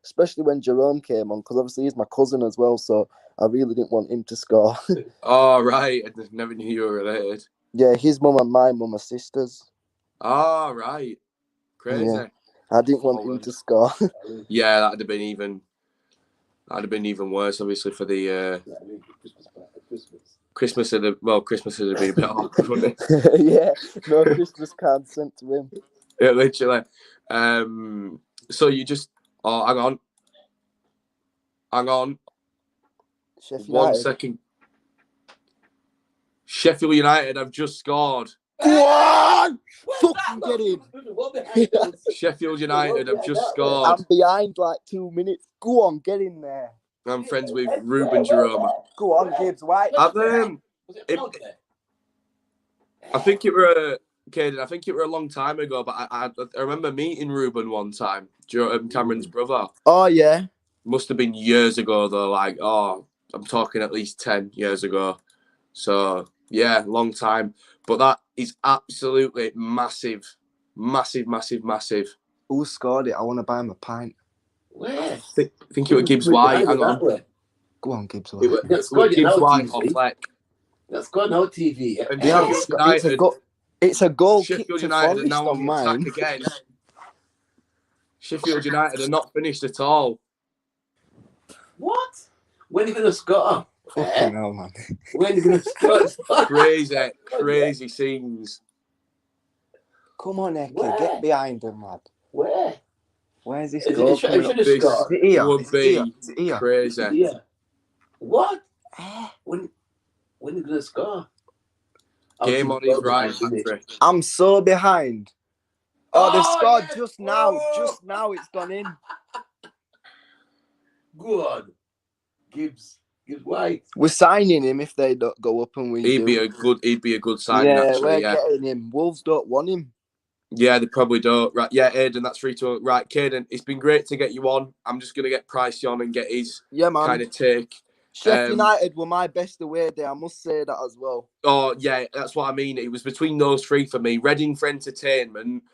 S3: especially when Jerome came on, because obviously he's my cousin as well, so I really didn't want him to score.
S1: Oh, right. I never knew you were related.
S3: Yeah, his mum and my mum are sisters.
S1: Oh, right. Crazy.
S3: Yeah. I didn't want him to score.
S1: Yeah, that'd have been even worse, obviously, for the Christmas. Christmas would have been a bit awkward, wouldn't
S3: it? Yeah, no Christmas card sent to him.
S1: Yeah, literally. So you just... Oh, hang on.
S3: Sheffield
S1: 1
S3: United.
S1: second. Sheffield United have just scored.
S3: Go on! Fucking get in!
S1: Sheffield United have just scored.
S3: I'm behind like 2 minutes. Go on, get in there.
S1: I'm friends with Ruben Jerome.
S3: Go on, Gibbs. Why?
S1: I think it were Kaiden. I think it were a long time ago, but I remember meeting Ruben one time. Cameron's brother.
S3: Oh yeah.
S1: Must have been years ago though. Like I'm talking at least 10 years ago. So yeah, long time. But that is absolutely massive, massive, massive, massive.
S3: Who scored it? I want to buy him a pint.
S1: Where? I think it was Gibbs White. Hang on.
S3: Go on, Gibbs White.
S1: It was Gibbs White on Fleck.
S4: That's got no TV.
S1: And
S3: yeah, it's a goal.
S1: Sheffield United are now on the attack again. Sheffield United are not finished at all.
S4: What? When are you going to score?
S3: Fucking hell, man.
S4: When are you going to score?
S1: Crazy scenes.
S3: Come on, Eki, get behind him, lad.
S4: Where?
S3: Where's this
S4: goal?
S3: Is it here?
S1: Would be crazy.
S4: Yeah. What? When are you going to score?
S1: Game on his right, Patrick.
S3: I'm so behind. Oh, they've scored just now. Just now it's gone in.
S4: Good. Gibbs White.
S3: We're signing him if they don't go up and we
S1: He'd be a good signing, actually.
S3: We're getting him. Wolves don't want him.
S1: Yeah, they probably don't. Right, yeah, Aiden, that's 3-2. Right, Kaiden, it's been great to get you on. I'm just going to get Pricey on and get his kind of take.
S3: Sheffield United were my best away day. I must say that as well.
S1: Oh, yeah, that's what I mean. It was between those three for me. Reading for entertainment,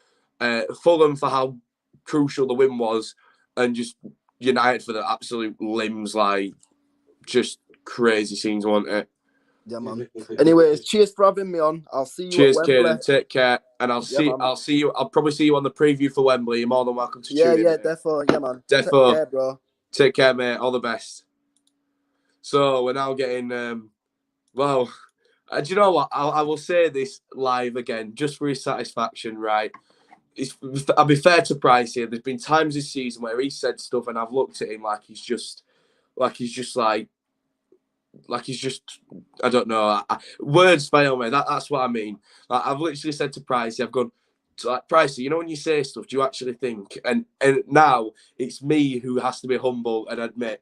S1: Fulham for how crucial the win was, and just United for the absolute limbs, like, just crazy scenes, wasn't it?
S3: Yeah, man. Anyways, cheers for having me on. I'll see you at Wembley.
S1: Cheers, Kaiden. Take care. And I'll see you. I'll probably see you on the preview for Wembley. You're more than welcome to tune in.
S3: Yeah, defo. Yeah, man.
S1: Defo.
S3: Take care, bro.
S1: Take care, mate. All the best. So we're now getting, do you know what? I will say this live again, just for his satisfaction, right? I'll be fair to Pricey. There's been times this season where he said stuff and I've looked at him like he's just I don't know. Words fail me. That's what I mean. Like, I've literally said to Pricey, I've gone, like, Pricey, you know when you say stuff, do you actually think? And now it's me who has to be humble and admit,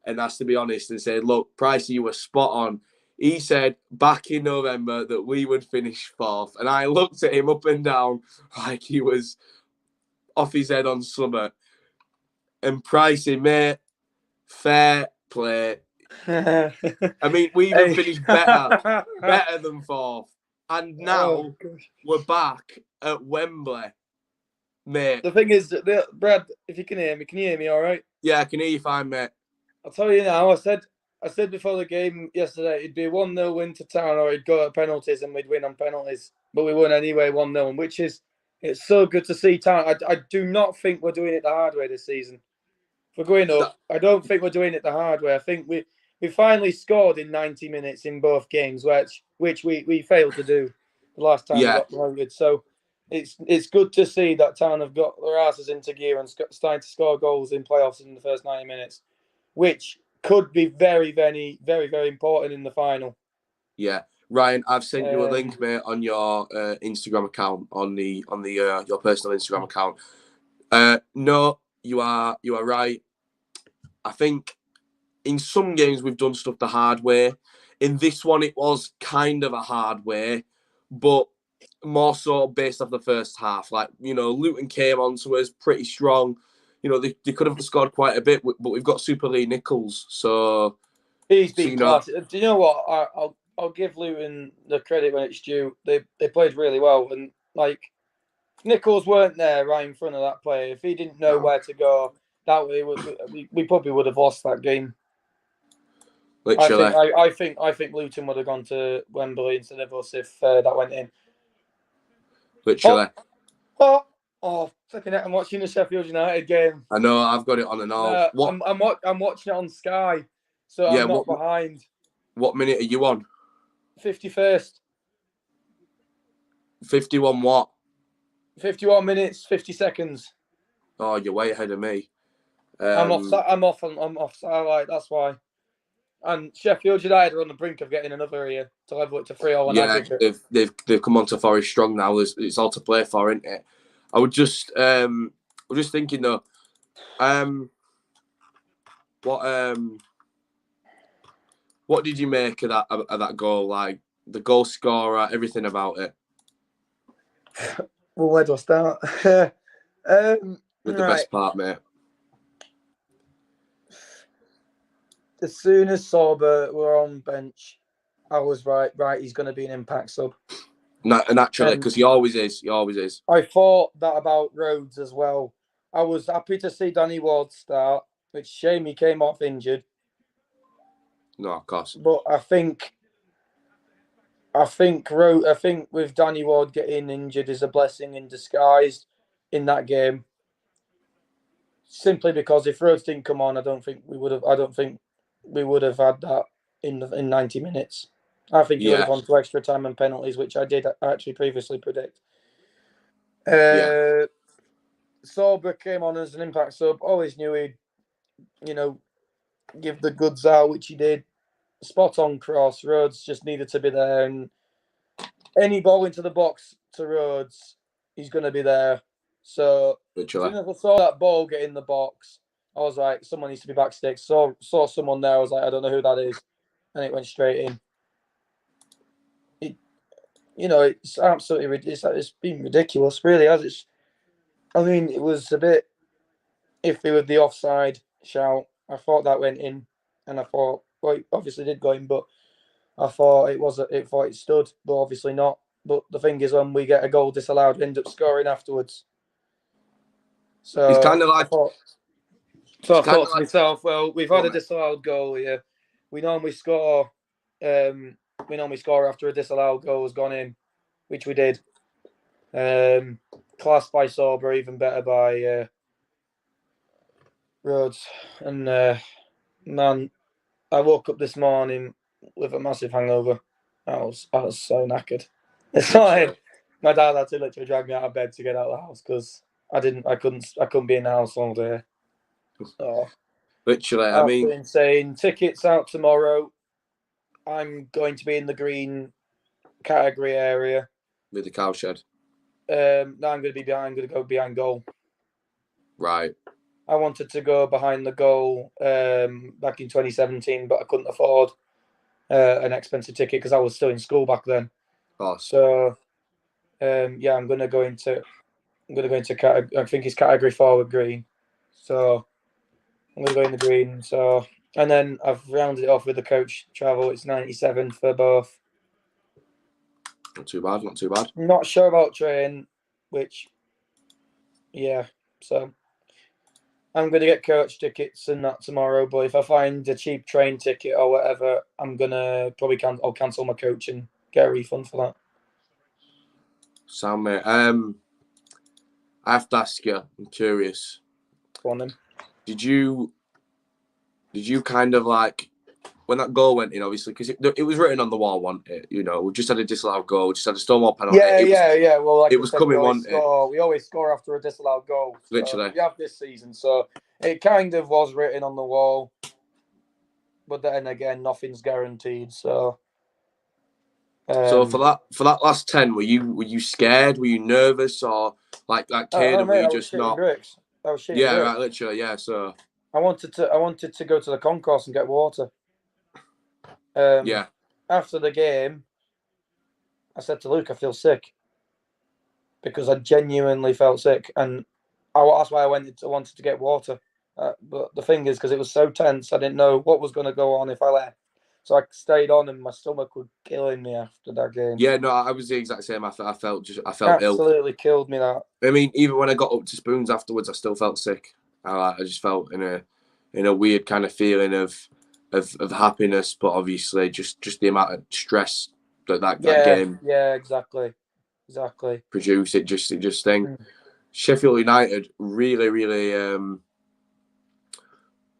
S1: and has to be honest and say, look, Pricey, you were spot on. He said back in November that we would finish 4th. And I looked at him up and down like he was off his head on summer. And Pricey, mate, fair play. I mean, we even finished better than 4th. And now we're back at Wembley, mate.
S5: The thing is, Brad, if you can hear me all right?
S1: Yeah, I can hear you fine, mate.
S5: I'll tell you now, I said before the game yesterday, it'd be a 1-0 win to Town, or it'd go at penalties and we'd win on penalties. But we won anyway, 1-0, which is, it's so good to see Town. I do not think we're doing it the hard way this season. If we're going up, I don't think we're doing it the hard way. I think we finally scored in 90 minutes in both games, which we failed to do the last time we got promoted. So it's good to see that Town have got their asses into gear and starting to score goals in playoffs in the first 90 minutes, which could be very, very, very, very important in the final.
S1: Yeah, Ryan, I've sent you a link, mate, on your Instagram account, on your personal Instagram account. No, you are right. I think in some games we've done stuff the hard way. In this one, it was kind of a hard way, but more so based off the first half. Like, Luton came onto us pretty strong. They could have scored quite a bit, but we've got Super Lee Nichols, so
S5: he's been class. Do you know what? I'll give Luton the credit when it's due. They played really well, and like Nichols weren't there right in front of that player. If he didn't know where to go, that way we probably would have lost that game.
S1: Literally,
S5: I think Luton would have gone to Wembley instead of us if that went in.
S1: Literally.
S5: Flipping it! I'm watching the Sheffield United game.
S1: I know, I've got it on and off.
S5: I'm watching it on Sky, so I'm not behind.
S1: What minute are you on?
S5: 51st.
S1: 51 what?
S5: 51 minutes, 50 seconds.
S1: Oh, you're way ahead of me.
S5: I'm off. Like, that's why. And Sheffield United are on the brink of getting another here to level it to 3-0.
S1: Yeah, they've come on to Forest strong now. It's all to play for, isn't it? I was just thinking though, what did you make of that goal? Like the goal scorer, everything about it.
S5: Well, where do I start?
S1: With the best part, mate.
S5: As soon as Sorba were on bench, I was right, he's going to be an impact sub.
S1: Naturally, because he always is.
S5: I thought that about Rhodes as well. I was happy to see Danny Ward start, which shame he came off injured.
S1: No, of course.
S5: But I think with Danny Ward getting injured is a blessing in disguise in that game. Simply because if Rhodes didn't come on, I don't think we would have had that in 90 minutes. I think he would have gone to extra time and penalties, which I did actually previously predict. Sorba came on as an impact sub. Always knew he'd, give the goods out, which he did. Spot on cross. Rhodes just needed to be there, and any ball into the box to Rhodes, he's going to be there. So as soon as I saw that ball get in the box, I was like, someone needs to be backstage. Saw someone there. I was like, I don't know who that is, and it went straight in. It's absolutely it's been ridiculous, really. It was a bit iffy with the offside shout. I thought that went in, and I thought, well, it obviously did go in, but I thought it stood, but obviously not. But the thing is, when we get a goal disallowed, we end up scoring afterwards. So
S1: it's kind of like.
S5: I thought to myself, well, we've had a disallowed goal here. We normally score. After a disallowed goal has gone in, which we did. Classed by Sorba, even better by Rhodes. And man, I woke up this morning with a massive hangover. I was so knackered. It's like my dad had to literally drag me out of bed to get out of the house because I couldn't be in the house all day. So,
S1: literally,
S5: insane. Tickets out tomorrow. I'm going to be in the green category area
S1: with the cowshed.
S5: No, I'm going to go behind goal.
S1: Right.
S5: I wanted to go behind the goal back in 2017, but I couldn't afford an expensive ticket because I was still in school back then.
S1: Oh.
S5: So, yeah, I'm gonna go into I think it's category 4 with green. So I'm gonna go in the green. So, and then I've rounded it off with the coach travel. It's 97 for both.
S1: Not too bad. Not too bad.
S5: Not sure about train, which, yeah. So I'm gonna get coach tickets and that tomorrow. But if I find a cheap train ticket or whatever, I'm gonna probably I'll cancel my coach and get a refund for that.
S1: Sound, mate. I have to ask you. I'm curious.
S5: Go on then.
S1: Did you kind of like when that goal went in? Obviously, because it was written on the wall, wasn't it? You know, we just had a disallowed goal, just had a Stonewall penalty.
S5: Yeah. Well, like
S1: it was coming, wasn't it?
S5: We always score after a disallowed goal. So
S1: literally,
S5: we have this season, so it kind of was written on the wall. But then again, nothing's guaranteed. So.
S1: So for that last 10, were you scared? Were you nervous, or like Kaiden? Were you just not?
S5: Bricks. I was shitting
S1: yeah,
S5: bricks.
S1: right, literally, yeah. So
S5: I wanted to go to the concourse and get water.
S1: Yeah.
S5: After the game, I said to Luke, I feel sick because I genuinely felt sick, and that's why I wanted to get water. But the thing is, because it was so tense, I didn't know what was going to go on if I left. So I stayed on, and my stomach was killing me after that game.
S1: Yeah, no, I was the exact same. I felt
S5: absolutely
S1: ill.
S5: Absolutely killed me that.
S1: I mean, even when I got up to spoons afterwards, I still felt sick. I just felt in a weird kind of feeling of happiness, but obviously just the amount of stress that game.
S5: Yeah, exactly.
S1: Produce it just thing. Sheffield United really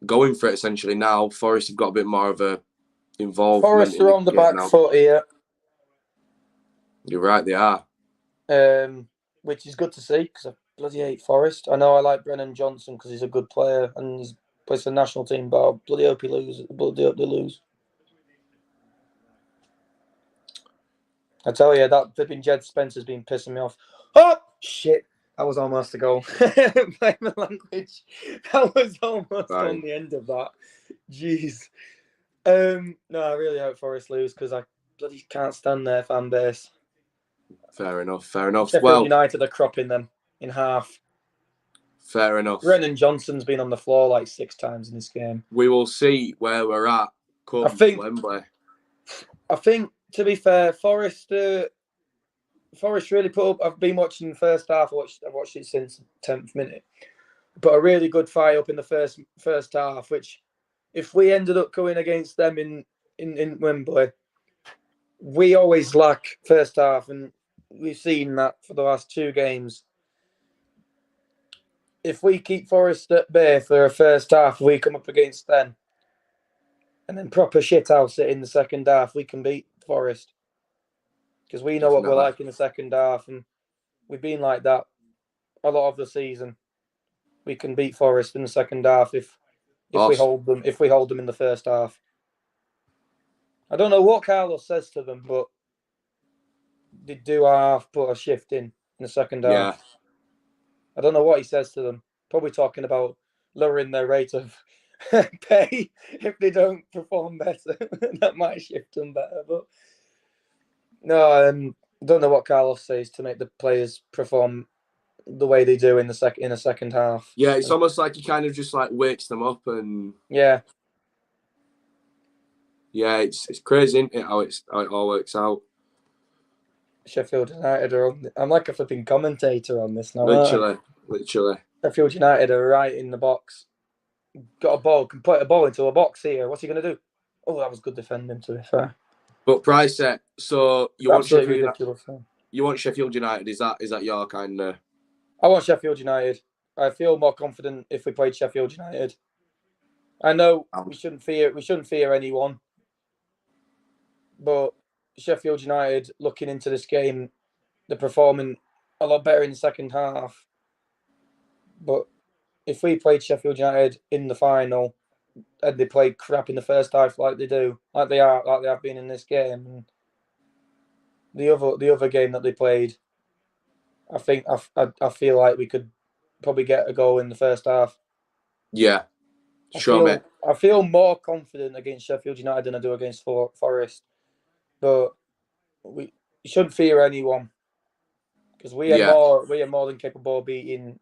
S1: going for it essentially now. Forest have got a bit more of a involvement.
S5: Forest are on the back foot here.
S1: You're right, they are.
S5: Which is good to see because I bloody hate Forest. I know I like Brennan Johnson because he's a good player and he's plays for the national team, but I bloody hope they lose. I tell you, that flipping Jed Spencer's been pissing me off. Oh, shit. That was almost a goal. Blame the language. That was almost on the end of that. Jeez. No, I really hope Forest lose because I bloody can't stand their fan base.
S1: Fair enough.
S5: Sheffield United are cropping them in half.
S1: Fair enough.
S5: Brennan Johnson's been on the floor like 6 times in this game.
S1: We will see where we're at come Wembley.
S5: I think, to be fair, Forest really put up. I've been watching the first half. I've watched it since the 10th minute. But a really good fight up in the first half, which if we ended up going against them in Wembley, we always lack first half, and we've seen that for the last 2 games. If we keep Forest at bay for a first half, we come up against them, and then proper shithouse it in the second half, we can beat Forest. Because we know what we're like in the second half, and we've been like that a lot of the season. We can beat Forest in the second half if we hold them. If we hold them in the first half, I don't know what Carlos says to them, but they do put a shift in the second half.
S1: Yeah.
S5: I don't know what he says to them. Probably talking about lowering their rate of pay if they don't perform better. That might shift them better, but. No, I don't know what Carlos says to make the players perform the way they do in the second half.
S1: Yeah, it's almost like he kind of just like wakes them up and
S5: yeah,
S1: it's crazy, isn't it? How it all works out.
S5: Sheffield United are on. I'm like a flipping commentator on this now.
S1: Literally.
S5: Sheffield United are right in the box. Got a ball. Can put a ball into a box here. What's he going to do? Oh, that was good defending, to be fair.
S1: But Pricey, so you want Sheffield United? Is that your kind of?
S5: I want Sheffield United. I feel more confident if we played Sheffield United. I know we shouldn't fear anyone, but Sheffield United, looking into this game, they're performing a lot better in the second half. But if we played Sheffield United in the final and they played crap in the first half like they have been in this game, and the other game that they played, I think I feel like we could probably get a goal in the first half.
S1: Yeah.
S5: I feel more confident against Sheffield United than I do against Forest. But you shouldn't fear anyone because we are more than capable of beating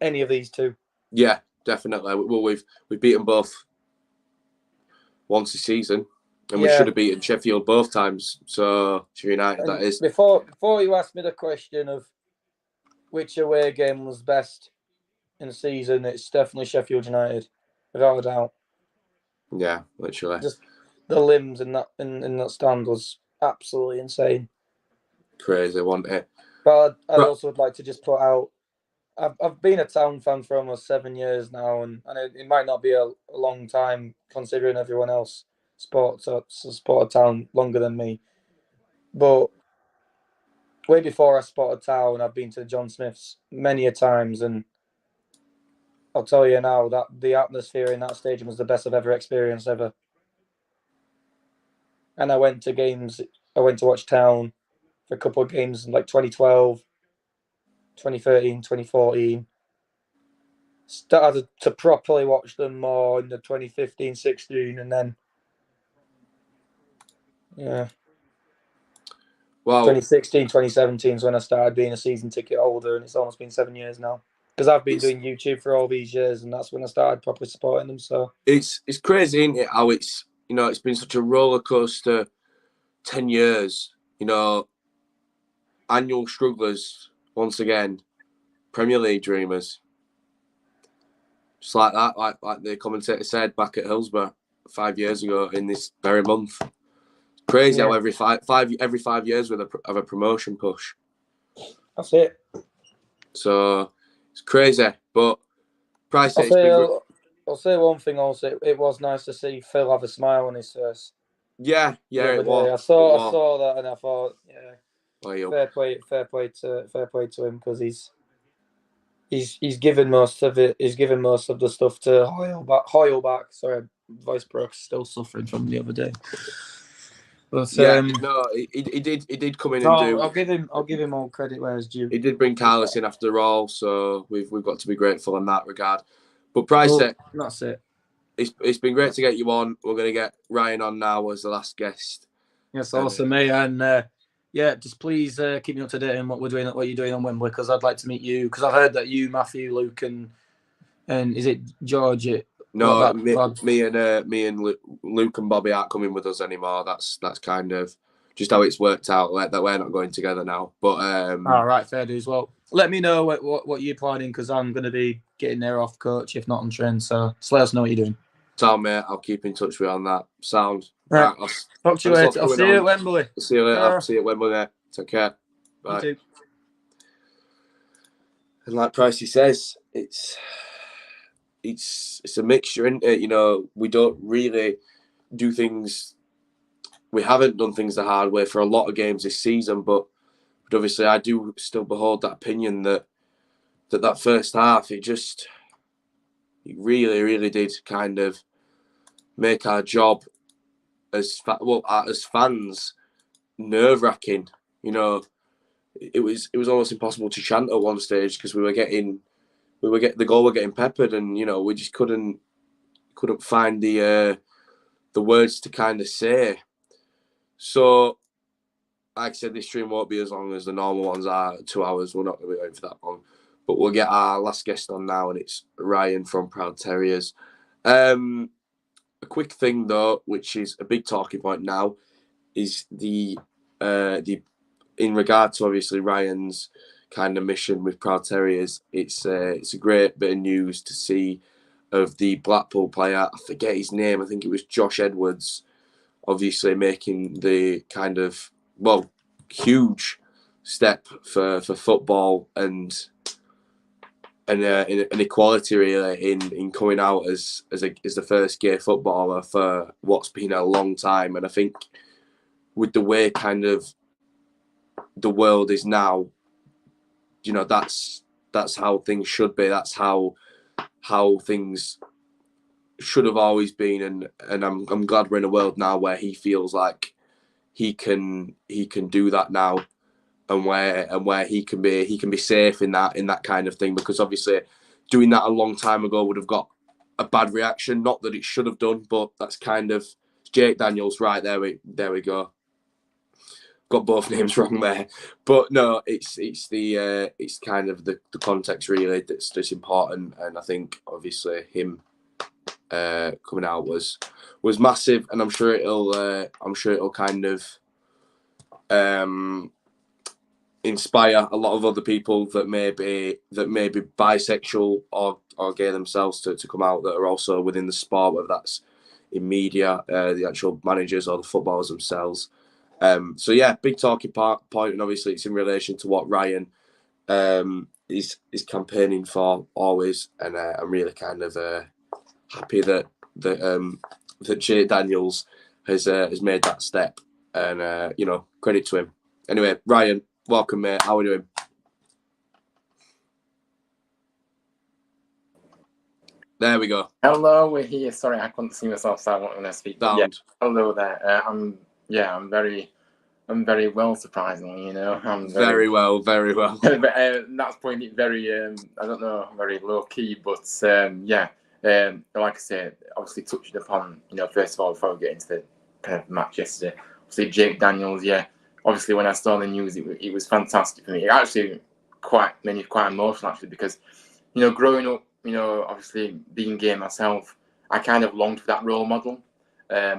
S5: any of these two.
S1: Yeah, definitely. Well, we've beaten both once this season, and we should have beaten Sheffield both times. So United, that is.
S5: Before you ask me the question of which away game was best in the season, it's definitely Sheffield United, without a doubt.
S1: Yeah, literally.
S5: Just the limbs in that stand was absolutely insane.
S1: Crazy, wasn't it?
S5: But I also would like to just put out, I've been a Town fan for almost 7 years now, and it might not be a long time considering everyone else supports Town longer than me. But way before I spotted Town, I've been to John Smith's many a times, and I'll tell you now that the atmosphere in that stadium was the best I've ever experienced ever. And I went to watch Town for a couple of games in like 2012, 2013, 2014. Started to properly watch them more in the 2015-16, and then
S1: well,
S5: 2016, 2017 is when I started being a season ticket holder, and it's almost been 7 years now. Because I've been doing YouTube for all these years, and that's when I started properly supporting them. So
S1: it's crazy, isn't it? How it's been such a roller coaster 10 years. Annual strugglers once again, Premier League dreamers. Just like that, like the commentator said back at Hillsborough 5 years ago in this very month. Crazy how every 5 years with a promotion push.
S5: That's it.
S1: So it's crazy, but Pricey.
S5: I'll say one thing. Also, it was nice to see Phil have a smile on his face.
S1: Yeah, it was.
S5: I saw that, and I thought, fair play to him because he's given most of it. He's given most of the stuff to Hoyle. Sorry, voice broke. Still suffering from the other day. But
S1: he did come in and do.
S5: I'll give him all credit where it's due.
S1: He did bring Carlos in after all, so we've got to be grateful in that regard. But Pricey,
S5: that's it.
S1: It's been great to get you on. We're going to get Ryan on now as the last guest.
S5: Yes, awesome, mate. And just please keep me up to date on what you're doing on Wembley, because I'd like to meet you. Because I've heard that you, Matthew, Luke, and is it George?
S1: No, me and Luke and Bobby aren't coming with us anymore. That's kind of just how it's worked out. That we're not going together now. But
S5: all right, fair dues. Well, let me know what you're planning, because I'm going to be getting there off coach, if not on train. So just let us know what you're doing.
S1: Sound, mate. I'll keep in touch with you on that. Sound.
S5: Right. Talk to you later. I'll see you at Wembley.
S1: I'll see you later. I'll see you at Wembley, mate. Take care. Bye.
S5: You too.
S1: And like Pricey says, it's a mixture, isn't it? We don't really do things. We haven't done things the hard way for a lot of games this season, but obviously I do still behold that opinion that first half, it really, really did kind of make our job as fans nerve-wracking. It was almost impossible to chant at one stage because the goal were getting peppered, and we just couldn't find the words to kind of say. So, like I said, this stream won't be as long as the normal ones are. 2 hours. We're not going to be waiting for that long. But we'll get our last guest on now, and it's Ryan from Proud Terriers. A quick thing though, which is a big talking point now, is the in regard to obviously Ryan's kind of mission with Proud Terriers. It's a great bit of news to see of the Blackpool player. I forget his name. I think it was Josh Edwards. Obviously making the kind of huge step for football and an equality really in coming out as the first gay footballer for what's been a long time. And I think with the way kind of the world is now, that's how things should be. That's how things should have always been. And I'm glad we're in a world now where he feels like he can do that now. And where he can be safe in that kind of thing, because obviously doing that a long time ago would have got a bad reaction. Not that it should have done, but that's kind of Jake Daniels. Right, there we go. Got both names wrong there, but no, it's kind of the context really that's important, and I think obviously him coming out was massive, and I'm sure it'll kind of inspire a lot of other people that may be bisexual or gay themselves to come out, that are also within the sport, whether that's in media, the actual managers or the footballers themselves. So yeah, big talking point, and obviously it's in relation to what Ryan is campaigning for always, and I'm really kind of happy that Jay Daniels has made that step, and credit to him. Anyway, Ryan, welcome, mate. How are we doing? There we go.
S6: Hello, we're here. Sorry, I couldn't see myself, so I wasn't going to speak. Yeah, hello there. I'm very well, surprisingly. I'm
S1: very well.
S6: But, that's putting it very, I don't know, very low key. But like I said, obviously touching upon, first of all, before we get into the kind of match yesterday, obviously Jake Daniels. Yeah, obviously when I saw the news, it was fantastic for me. It actually made me quite emotional, actually, because growing up, obviously being gay myself, I kind of longed for that role model,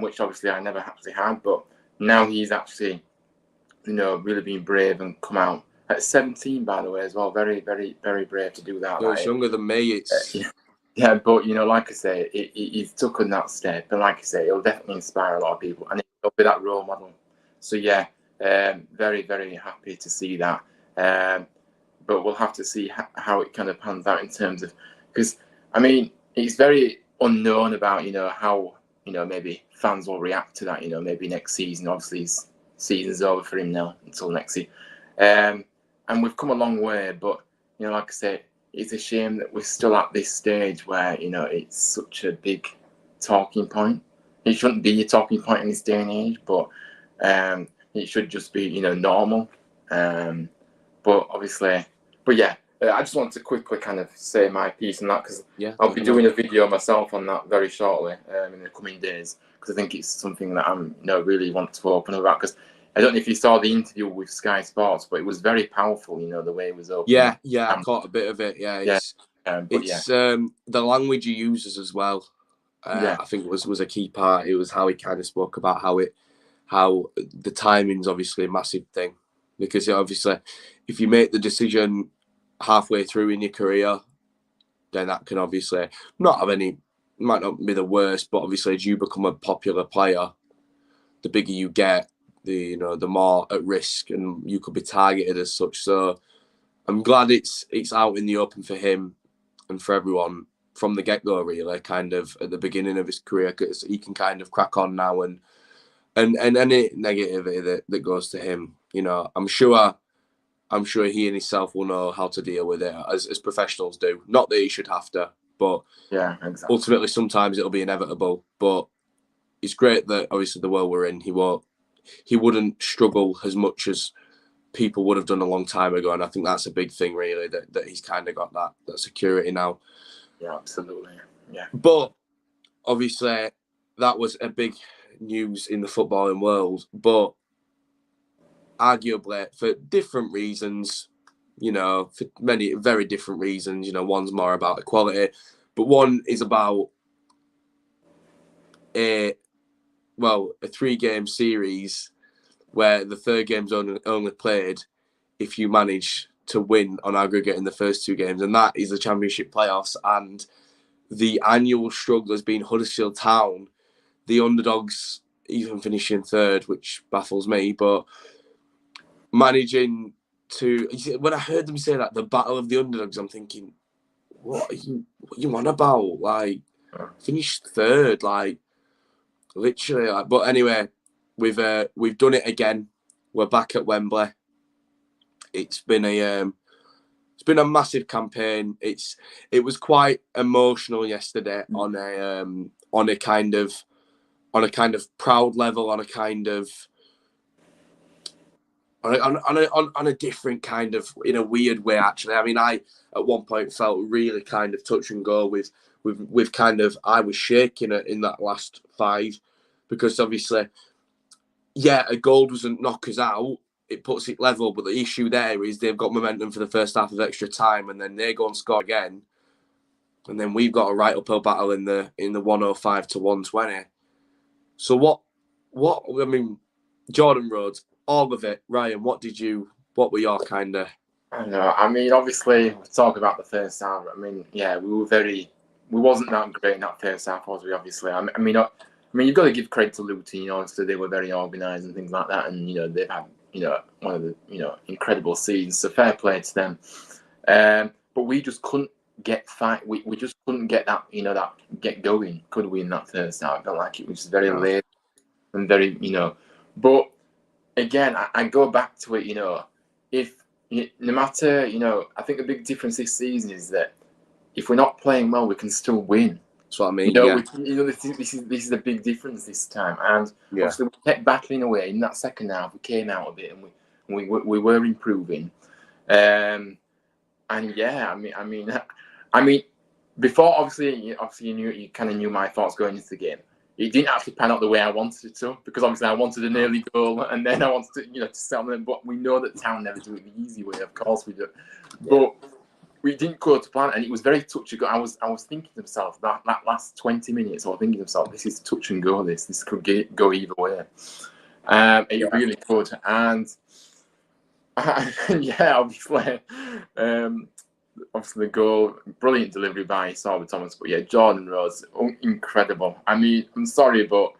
S6: which obviously I never actually had. But now he's actually, really being brave and come out at 17, by the way, as well. Very, very, very brave to do that.
S1: He's younger than me. It's
S6: yeah, but like I say, he's took on that step, and like I say, it'll definitely inspire a lot of people, and it'll be that role model. So yeah, very, very happy to see that. But we'll have to see how it kind of pans out in terms of, because I mean, it's very unknown about how maybe fans will react to that. Maybe next season. Obviously, his season's over for him now until next season. And we've come a long way, but like I say, it's a shame that we're still at this stage where it's such a big talking point. It shouldn't be a talking point in this day and age, but it should just be normal. But obviously, yeah. I just want to quickly kind of say my piece on that, because I'll be doing a video myself on that very shortly in the coming days, because I think it's something that I'm really want to open about. Because I don't know if you saw the interview with Sky Sports, but it was very powerful. The way it was open.
S1: Yeah, I caught a bit of it. Yeah, it's the language he uses as well. I think was a key part. It was how he kind of spoke about how the timing's obviously a massive thing, because obviously if you make the decision halfway through in your career, then that can obviously might not be the worst, but obviously as you become a popular player, the bigger you get, the more at risk, and you could be targeted as such. So I'm glad it's out in the open for him and for everyone from the get-go, really, kind of at the beginning of his career, because he can kind of crack on now, and any negativity that goes to him, I'm sure he and himself will know how to deal with it, as professionals do. Not that he should have to, but
S6: yeah, exactly.
S1: Ultimately sometimes it'll be inevitable. But it's great that obviously the world we're in, he wouldn't struggle as much as people would have done a long time ago, and I think that's a big thing, really, that he's kind of got that security now.
S6: Yeah, absolutely. Yeah.
S1: But obviously that was a big news in the footballing world, but arguably for different reasons, for many very different reasons. One's more about equality, but one is about a 3-game series where the third game's only played if you manage to win on aggregate in the first 2 games, and that is the Championship playoffs. And the annual struggle has been Huddersfield Town, the underdogs, even finishing third, which baffles me, but managing to, when I heard them say that, the battle of the underdogs, I'm thinking, what are you on about? Like, finished third, like, literally. Like, but anyway, we've done it again. We're back at Wembley. It's been a massive campaign. It was quite emotional yesterday on a kind of proud level, on a different kind of, in a weird way, actually. I mean, I at one point felt really kind of touch and go with we've kind of, I was shaking it in that last 5 because obviously, yeah, a goal doesn't knock us out. It puts it level, but the issue there is they've got momentum for the first half of extra time, and then they go and score again, and then we've got a right uphill battle in the 105 to 120. So what? I mean, Jordan Rhodes, all of it. Ryan, what were your kind of?
S6: I don't know. I mean, obviously, talk about the first half. I mean, yeah, we wasn't that great in that first half, was we? Obviously, I mean, you've got to give credit to Luton. You know, obviously they were very organised and things like that, and you know they've had one of the incredible seasons. So fair play to them. But we just couldn't get fight. We just couldn't get that that get going. Could we in that first half? I felt like it was very late and very But again, I go back to it. If no matter I think the big difference this season is that if we're not playing well, we can still win.
S1: That's what I mean.
S6: This is a big difference this time, and obviously we kept battling away in that second half. We came out of it, and we were improving. And yeah, I mean, before obviously you kind of knew my thoughts going into the game. It didn't actually pan out the way I wanted it to, because obviously I wanted an early goal, and then I wanted to to sell them. But we know that Town never do it the easy way. Of course we do, but we didn't go to plan, and it was very touch and go. I was thinking to myself that last 20 minutes, I was thinking to myself, this is touch and go. This could go either way. It really could, and yeah, obviously. Obviously the goal, brilliant delivery by Sorba Thomas, but yeah, Jordan Rhodes, incredible. I mean, I'm sorry, but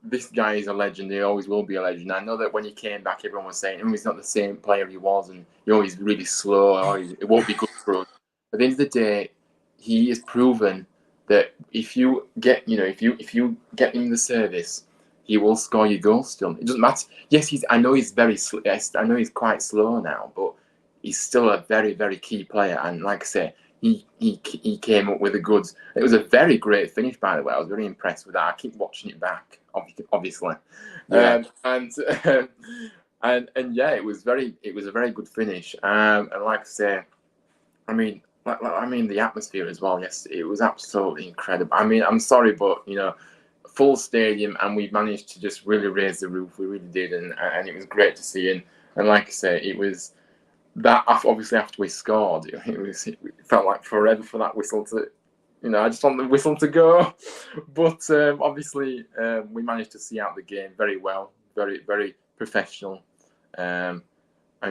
S6: this guy is a legend. He always will be a legend. I know that when he came back, everyone was saying, he's not the same player he was, and he's really slow, or it won't be good for us. At the end of the day, he has proven that if you get, if you get him the service, he will score your goal still. It doesn't matter. Yes, I know he's I know he's quite slow now, but he's still a very, very key player. And like I say, he came up with the goods. It was a very great finish, by the way. I was very impressed with that. I keep watching it back, obviously.
S1: Yeah.
S6: And yeah, it was a very good finish. And like I say, I mean, the atmosphere as well. Yes, it was absolutely incredible. I mean, I'm sorry, but full stadium, and we managed to just really raise the roof. We really did, and it was great to see. And like I say, it was. That obviously after we scored, it felt like forever for that whistle to, I just want the whistle to go. But obviously we managed to see out the game very well, very, very professional. And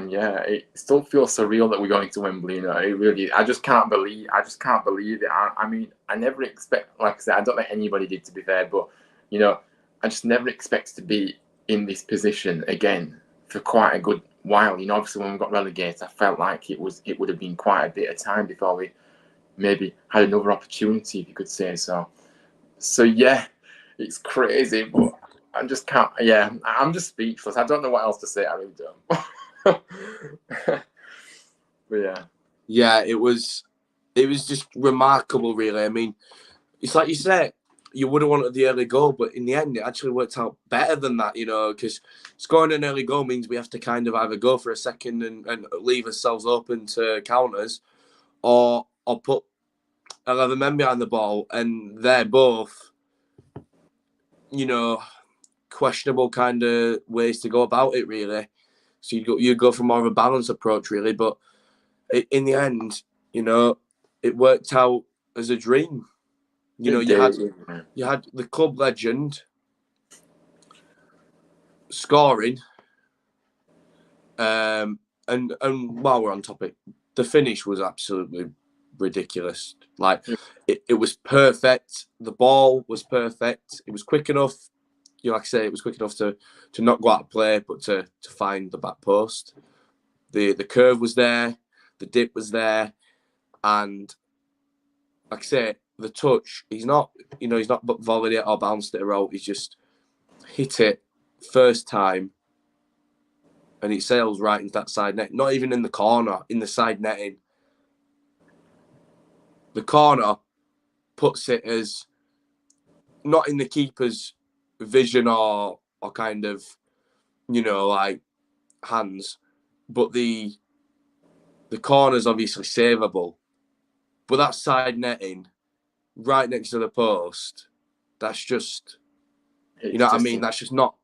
S6: yeah, it still feels surreal that we're going to Wembley. It really, I just can't believe it. I mean, I never expect, like I said, I don't think anybody did, to be fair, but I just never expected to be in this position again for quite a good while. Obviously when we got relegated, I felt like it would have been quite a bit of time before we maybe had another opportunity, if you could say so. So yeah, it's crazy, but I just can't. Yeah, I'm just speechless. I don't know what else to say. I really don't. But
S1: yeah, it was just remarkable, really. I mean, it's like you said, you would have wanted the early goal, but in the end, it actually worked out better than that, because scoring an early goal means we have to kind of either go for a second and leave ourselves open to counters, or put 11 men behind the ball, and they're both, questionable kind of ways to go about it, really. So you go for more of a balanced approach, really, but in the end, it worked out as a dream. You had the club legend scoring, and while we're on topic, the finish was absolutely ridiculous. Like it was perfect. The ball was perfect. It was quick enough. Like I say, it was quick enough to not go out of play, but to find the back post. The curve was there, the dip was there, and like I say, the touch, he's not volleyed it or bounced it around. He's just hit it first time, and it sails right into that side net. Not even in the corner, in the side netting. The corner puts it as not in the keeper's vision or kind of, like hands, but the corner's obviously savable. But that side netting right next to the post, that's just, you know what I mean? That's just not,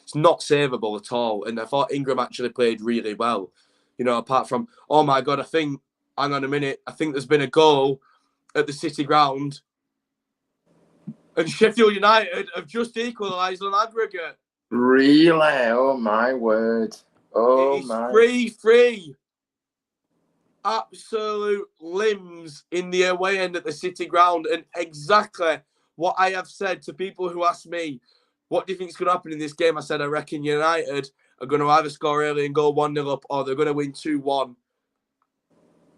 S1: it's not savable at all. And I thought Ingram actually played really well. You know, apart from, oh my God, hang on a minute, I think there's been a goal at the City ground and Sheffield United have just equalised on aggregate.
S6: Really? Oh my word. Oh my.
S1: 3-3. Absolute limbs in the away end at the City ground, and exactly what I have said to people who ask me, what do you think is going to happen in this game? I said, I reckon United are going to either score early and go 1-0 up, or they're going to win 2-1.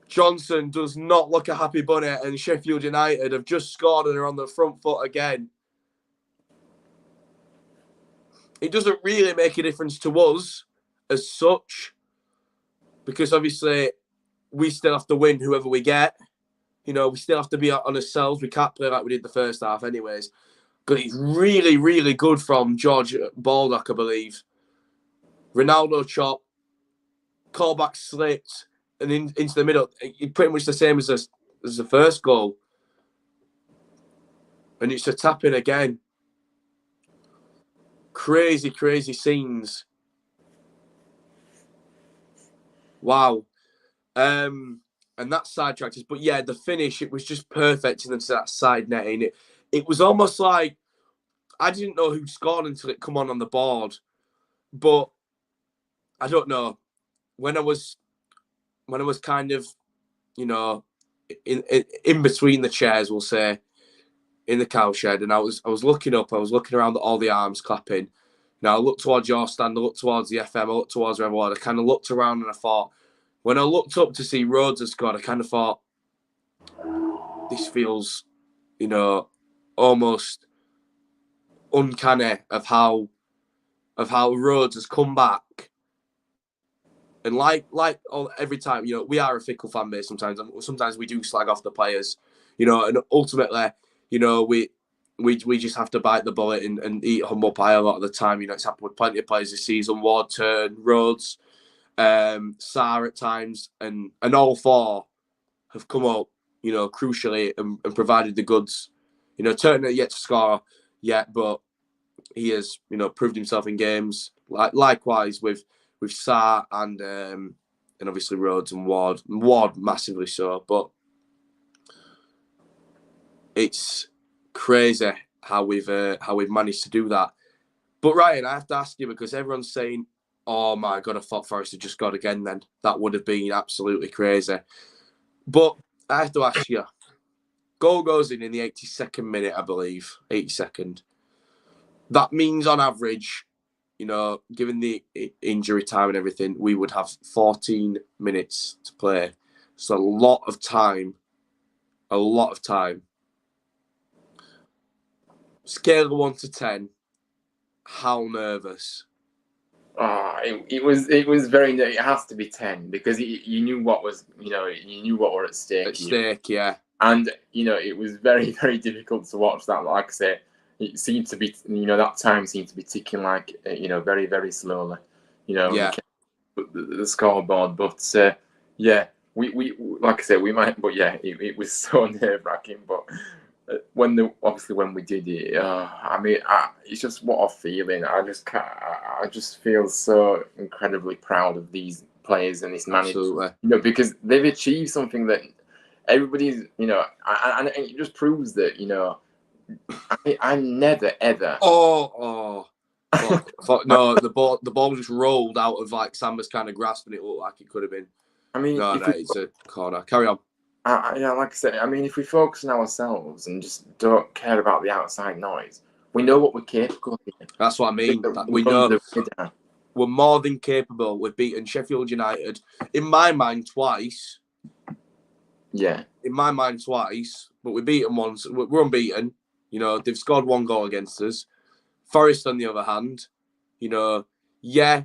S1: Johnson does not look a happy bunny, and Sheffield United have just scored and are on the front foot again. It doesn't really make a difference to us as such, because obviously we still have to win whoever we get. You know, we still have to be on ourselves. We can't play like we did the first half anyways. But it's really, really good from George Baldock, I believe. Ronaldo chop, callback slipped, and into the middle. It's pretty much the same as the first goal. And it's a tap-in again. Crazy, crazy scenes. Wow. And that sidetracked us. But yeah, the finish, it was just perfect into that side netting. It was almost like, I didn't know who scored until it come on the board. But I don't know. When I was kind of, you know, in between the chairs, we'll say, in the cowshed, and I was looking up, I was looking around at all the arms clapping. Now I looked towards your stand, I looked towards the FM, I looked towards everyone. I kind of looked around and I thought, when I looked up to see Rhodes had scored, I kind of thought, this feels, you know, almost uncanny of how Rhodes has come back. And like every time, you know, we are a fickle fan base sometimes. And sometimes we do slag off the players, you know, and ultimately, you know, we just have to bite the bullet and eat humble pie a lot of the time. You know, it's happened with plenty of players this season. Ward, Turn, Rhodes, Sarr at times, and all four have come up, you know, crucially and provided the goods. You know, Turner yet to score yet, but he has, you know, proved himself in games. Likewise with Sarr and obviously Rhodes and Ward. Ward massively so, but it's crazy how we've managed to do that. But Ryan, I have to ask you, because everyone's saying, oh my God, I thought Forest had just scored again then. That would have been absolutely crazy. But I have to ask you, goal goes in the 82nd minute, I believe. 82nd. That means on average, you know, given the injury time and everything, we would have 14 minutes to play. So a lot of time. A lot of time. Scale of 1 to 10. How nervous?
S6: It was very. It has to be 10 because you knew what was, you know, you knew what were at stake.
S1: At stake, yeah.
S6: And you know, it was very, very difficult to watch that. Like I say, it seemed to be, you know, that time seemed to be ticking like, you know, very, very slowly. You know,
S1: yeah.
S6: The scoreboard, but yeah, we like I said, we might, but yeah, it was so nerve wracking, but. When we did it, I mean, it's just what a feeling. I just feel so incredibly proud of these players and this manager.
S1: Absolutely.
S6: You know, because they've achieved something that everybody's, you know, and it just proves that, you know, I never ever.
S1: No, the ball just rolled out of like Samba's kind of grasp, and it looked like it could have been.
S6: I mean,
S1: it's a corner. Carry on.
S6: Yeah, like I said, I mean, if we focus on ourselves and just don't care about the outside noise, we know what we're capable of.
S1: That's what I mean. We know we're more than capable. We've beaten Sheffield United, in my mind, twice.
S6: Yeah.
S1: In my mind, twice. But we beat them once. We're unbeaten. You know, they've scored 1 goal against us. Forest, on the other hand, you know, yeah.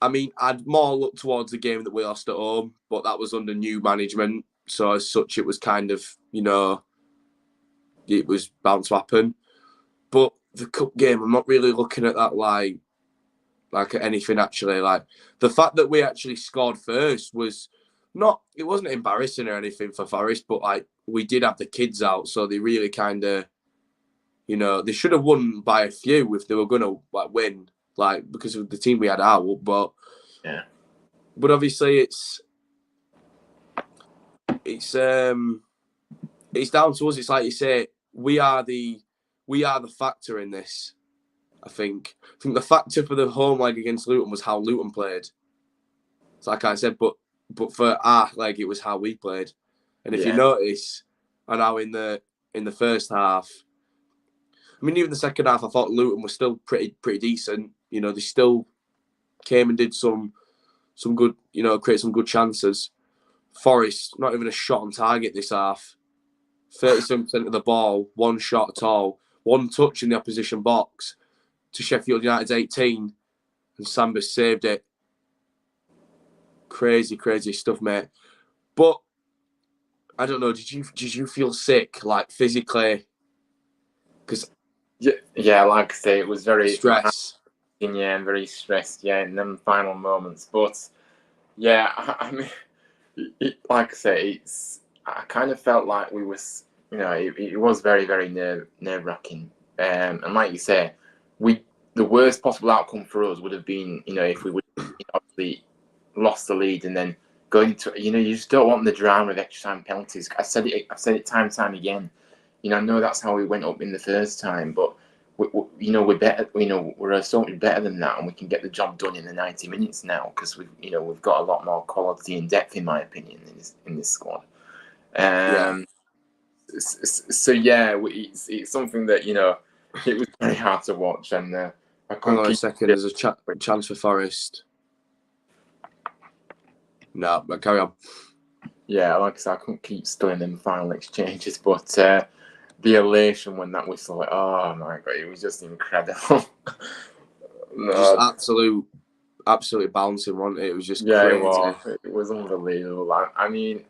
S1: I mean, I'd more look towards the game that we lost at home, but that was under new management. So as such, it was kind of, you know, it was bound to happen. But the cup game, I'm not really looking at that like anything actually. Like the fact that we actually scored first was it wasn't embarrassing or anything for Forest, but like we did have the kids out, so they really kind of, you know, they should have won by a few if they were going to like win, like because of the team we had out. But
S6: yeah,
S1: but obviously it's down to us. It's like you say, we are the factor in this. I think the factor for the home leg against Luton was how Luton played. It's like I said, but for our leg, it was how we played. And if you notice, and how in the first half, I mean, even the second half, I thought Luton was still pretty decent. You know, they still came and did some good, you know, create some good chances. Forest, not even a shot on target this half. 37% of the ball, one shot at all, one touch in the opposition box to Sheffield United's 18, and Samba saved it. Crazy stuff, mate. But I don't know. Did you feel sick, like physically? Because
S6: yeah, like I say, it was very
S1: stress.
S6: Yeah, and very stressed. Yeah, in them final moments. But yeah, I mean, like I say, I kind of felt like we was, you know, it was very nerve-wracking. And like you say, the worst possible outcome for us would have been, you know, if we would obviously lost the lead and then going to, you know, you just don't want the drama of extra time penalties. I've said it time and time again. You know, I know that's how we went up in the first time, but you know, we're better. You know, we're so much better than that, and we can get the job done in the 90 minutes now because we've got a lot more quality and depth, in my opinion, in this squad. So yeah, it's something that, you know, it was very hard to watch, and I
S1: Hang on a second. There's a chance for Forest. No, but carry on.
S6: Yeah, like I said, I couldn't keep studying them final exchanges, but the elation when that whistle, like, oh my god, it was just incredible.
S1: Just absolute bouncing, wasn't it? It was just crazy.
S6: It was unbelievable. I mean,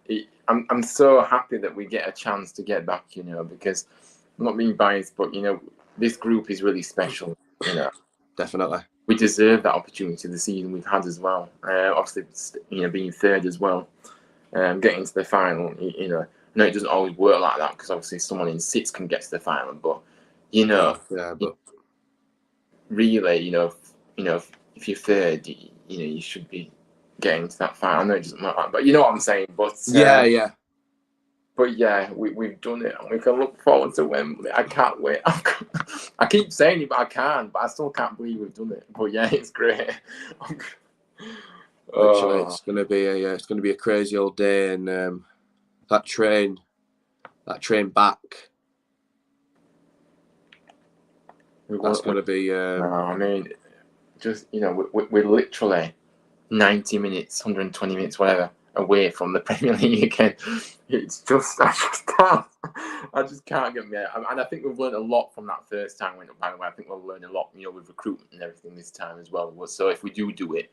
S6: I'm so happy that we get a chance to get back, you know, because I'm not being biased, but you know, this group is really special. You know,
S1: definitely.
S6: We deserve that opportunity the season we've had as well. Obviously, you know, being third as well, getting to the final. You know, I know it doesn't always work like that because obviously someone in sixth can get to the final, but you know,
S1: but
S6: really, you know, if you're third, you know, you should be getting to that final. I know it doesn't matter, but you know what I'm saying. But
S1: yeah.
S6: But yeah, we've done it, and we can look forward to Wembley. I can't wait. I keep saying it, but I can't. But I still can't believe we've done it. But yeah, it's great.
S1: Literally, it's gonna be a crazy old day, and that train back. That's gonna be.
S6: I mean, just, you know, we're literally 90 minutes, 120 minutes, whatever, away from the Premier League again. It's just, I just can't get me out. And I think we've learned a lot from that first time we went up, by the way. I think we'll learn a lot, you know, with recruitment and everything this time as well. So if we do it,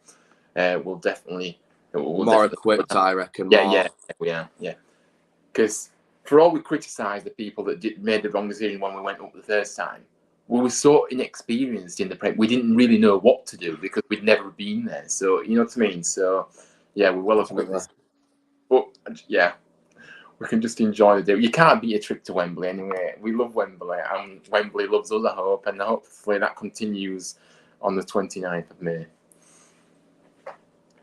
S6: we'll definitely...
S1: more equipped, I reckon.
S6: Yeah. Because for all we criticise the people that made the wrong decision when we went up the first time, we were so inexperienced in the Prem. We didn't really know what to do because we'd never been there. So, you know what I mean? So, yeah, we're well equipped. But, yeah, we can just enjoy the day. You can't beat a trip to Wembley anyway. We love Wembley, and Wembley loves us, I hope. And hopefully that continues on the 29th of May.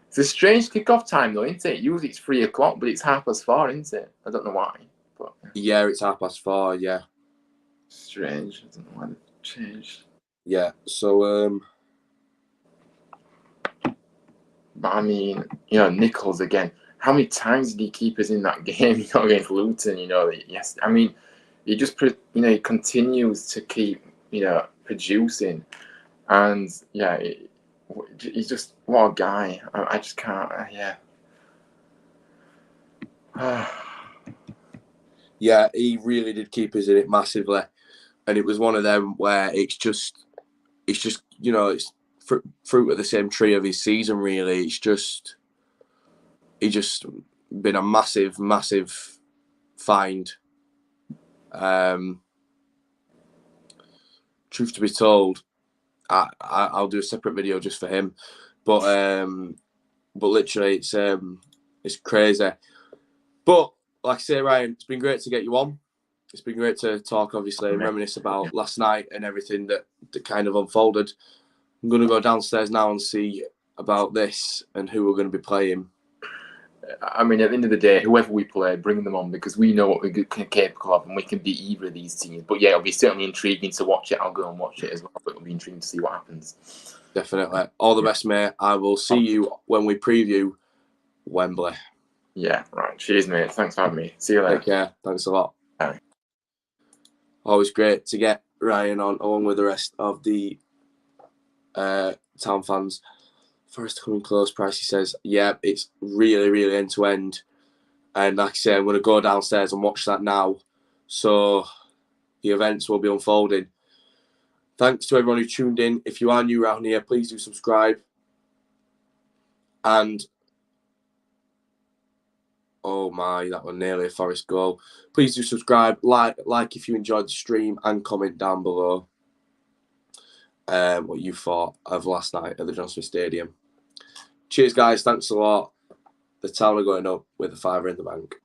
S6: It's a strange kick-off time, though, isn't it? Usually it's 3 o'clock, but it's 4:30, isn't it? I don't know why. But
S1: yeah, it's 4:30, yeah.
S6: Strange. I don't know why they changed.
S1: Yeah, so...
S6: But I mean, you know, Nichols again. How many times did he keep us in that game, you know, against Luton, you know? Yes, I mean, he just, you know, he continues to keep, you know, producing. And, yeah, he's just, what a guy. I just can't, yeah.
S1: Yeah, he really did keep us in it massively. And it was one of them where it's just, you know, it's fruit of the same tree of his season, really. He just been a massive find. Truth to be told, I'll do a separate video just for him. But literally, it's It's crazy. But like I say, Ryan, it's been great to get you on. It's been great to talk, obviously, and reminisce about last night and everything that kind of unfolded. I'm going to go downstairs now and see about this and who we're going to be playing.
S6: I mean, at the end of the day, whoever we play, bring them on, because we know what we're capable of and we can beat either of these teams. But yeah, it'll be certainly intriguing to watch it. I'll go and watch it as well, but it'll be intriguing to see what happens.
S1: Definitely. All the best, mate. I will see you when we preview Wembley.
S6: Yeah, right. Cheers, mate. Thanks for having me. See you later.
S1: Take care. Thanks a lot.
S6: Bye.
S1: Always great to get Ryan on, along with the rest of the town fans. Forest coming close, Pricey says, yeah, it's really, really end to end. And like I say, I'm going to go downstairs and watch that now. So the events will be unfolding. Thanks to everyone who tuned in. If you are new around here, please do subscribe. And, oh my, that was nearly a Forest goal. Please do subscribe, like if you enjoyed the stream, and comment down below what you thought of last night at the John Smith Stadium. Cheers, guys. Thanks a lot. The town are going up with a £5 in the bank.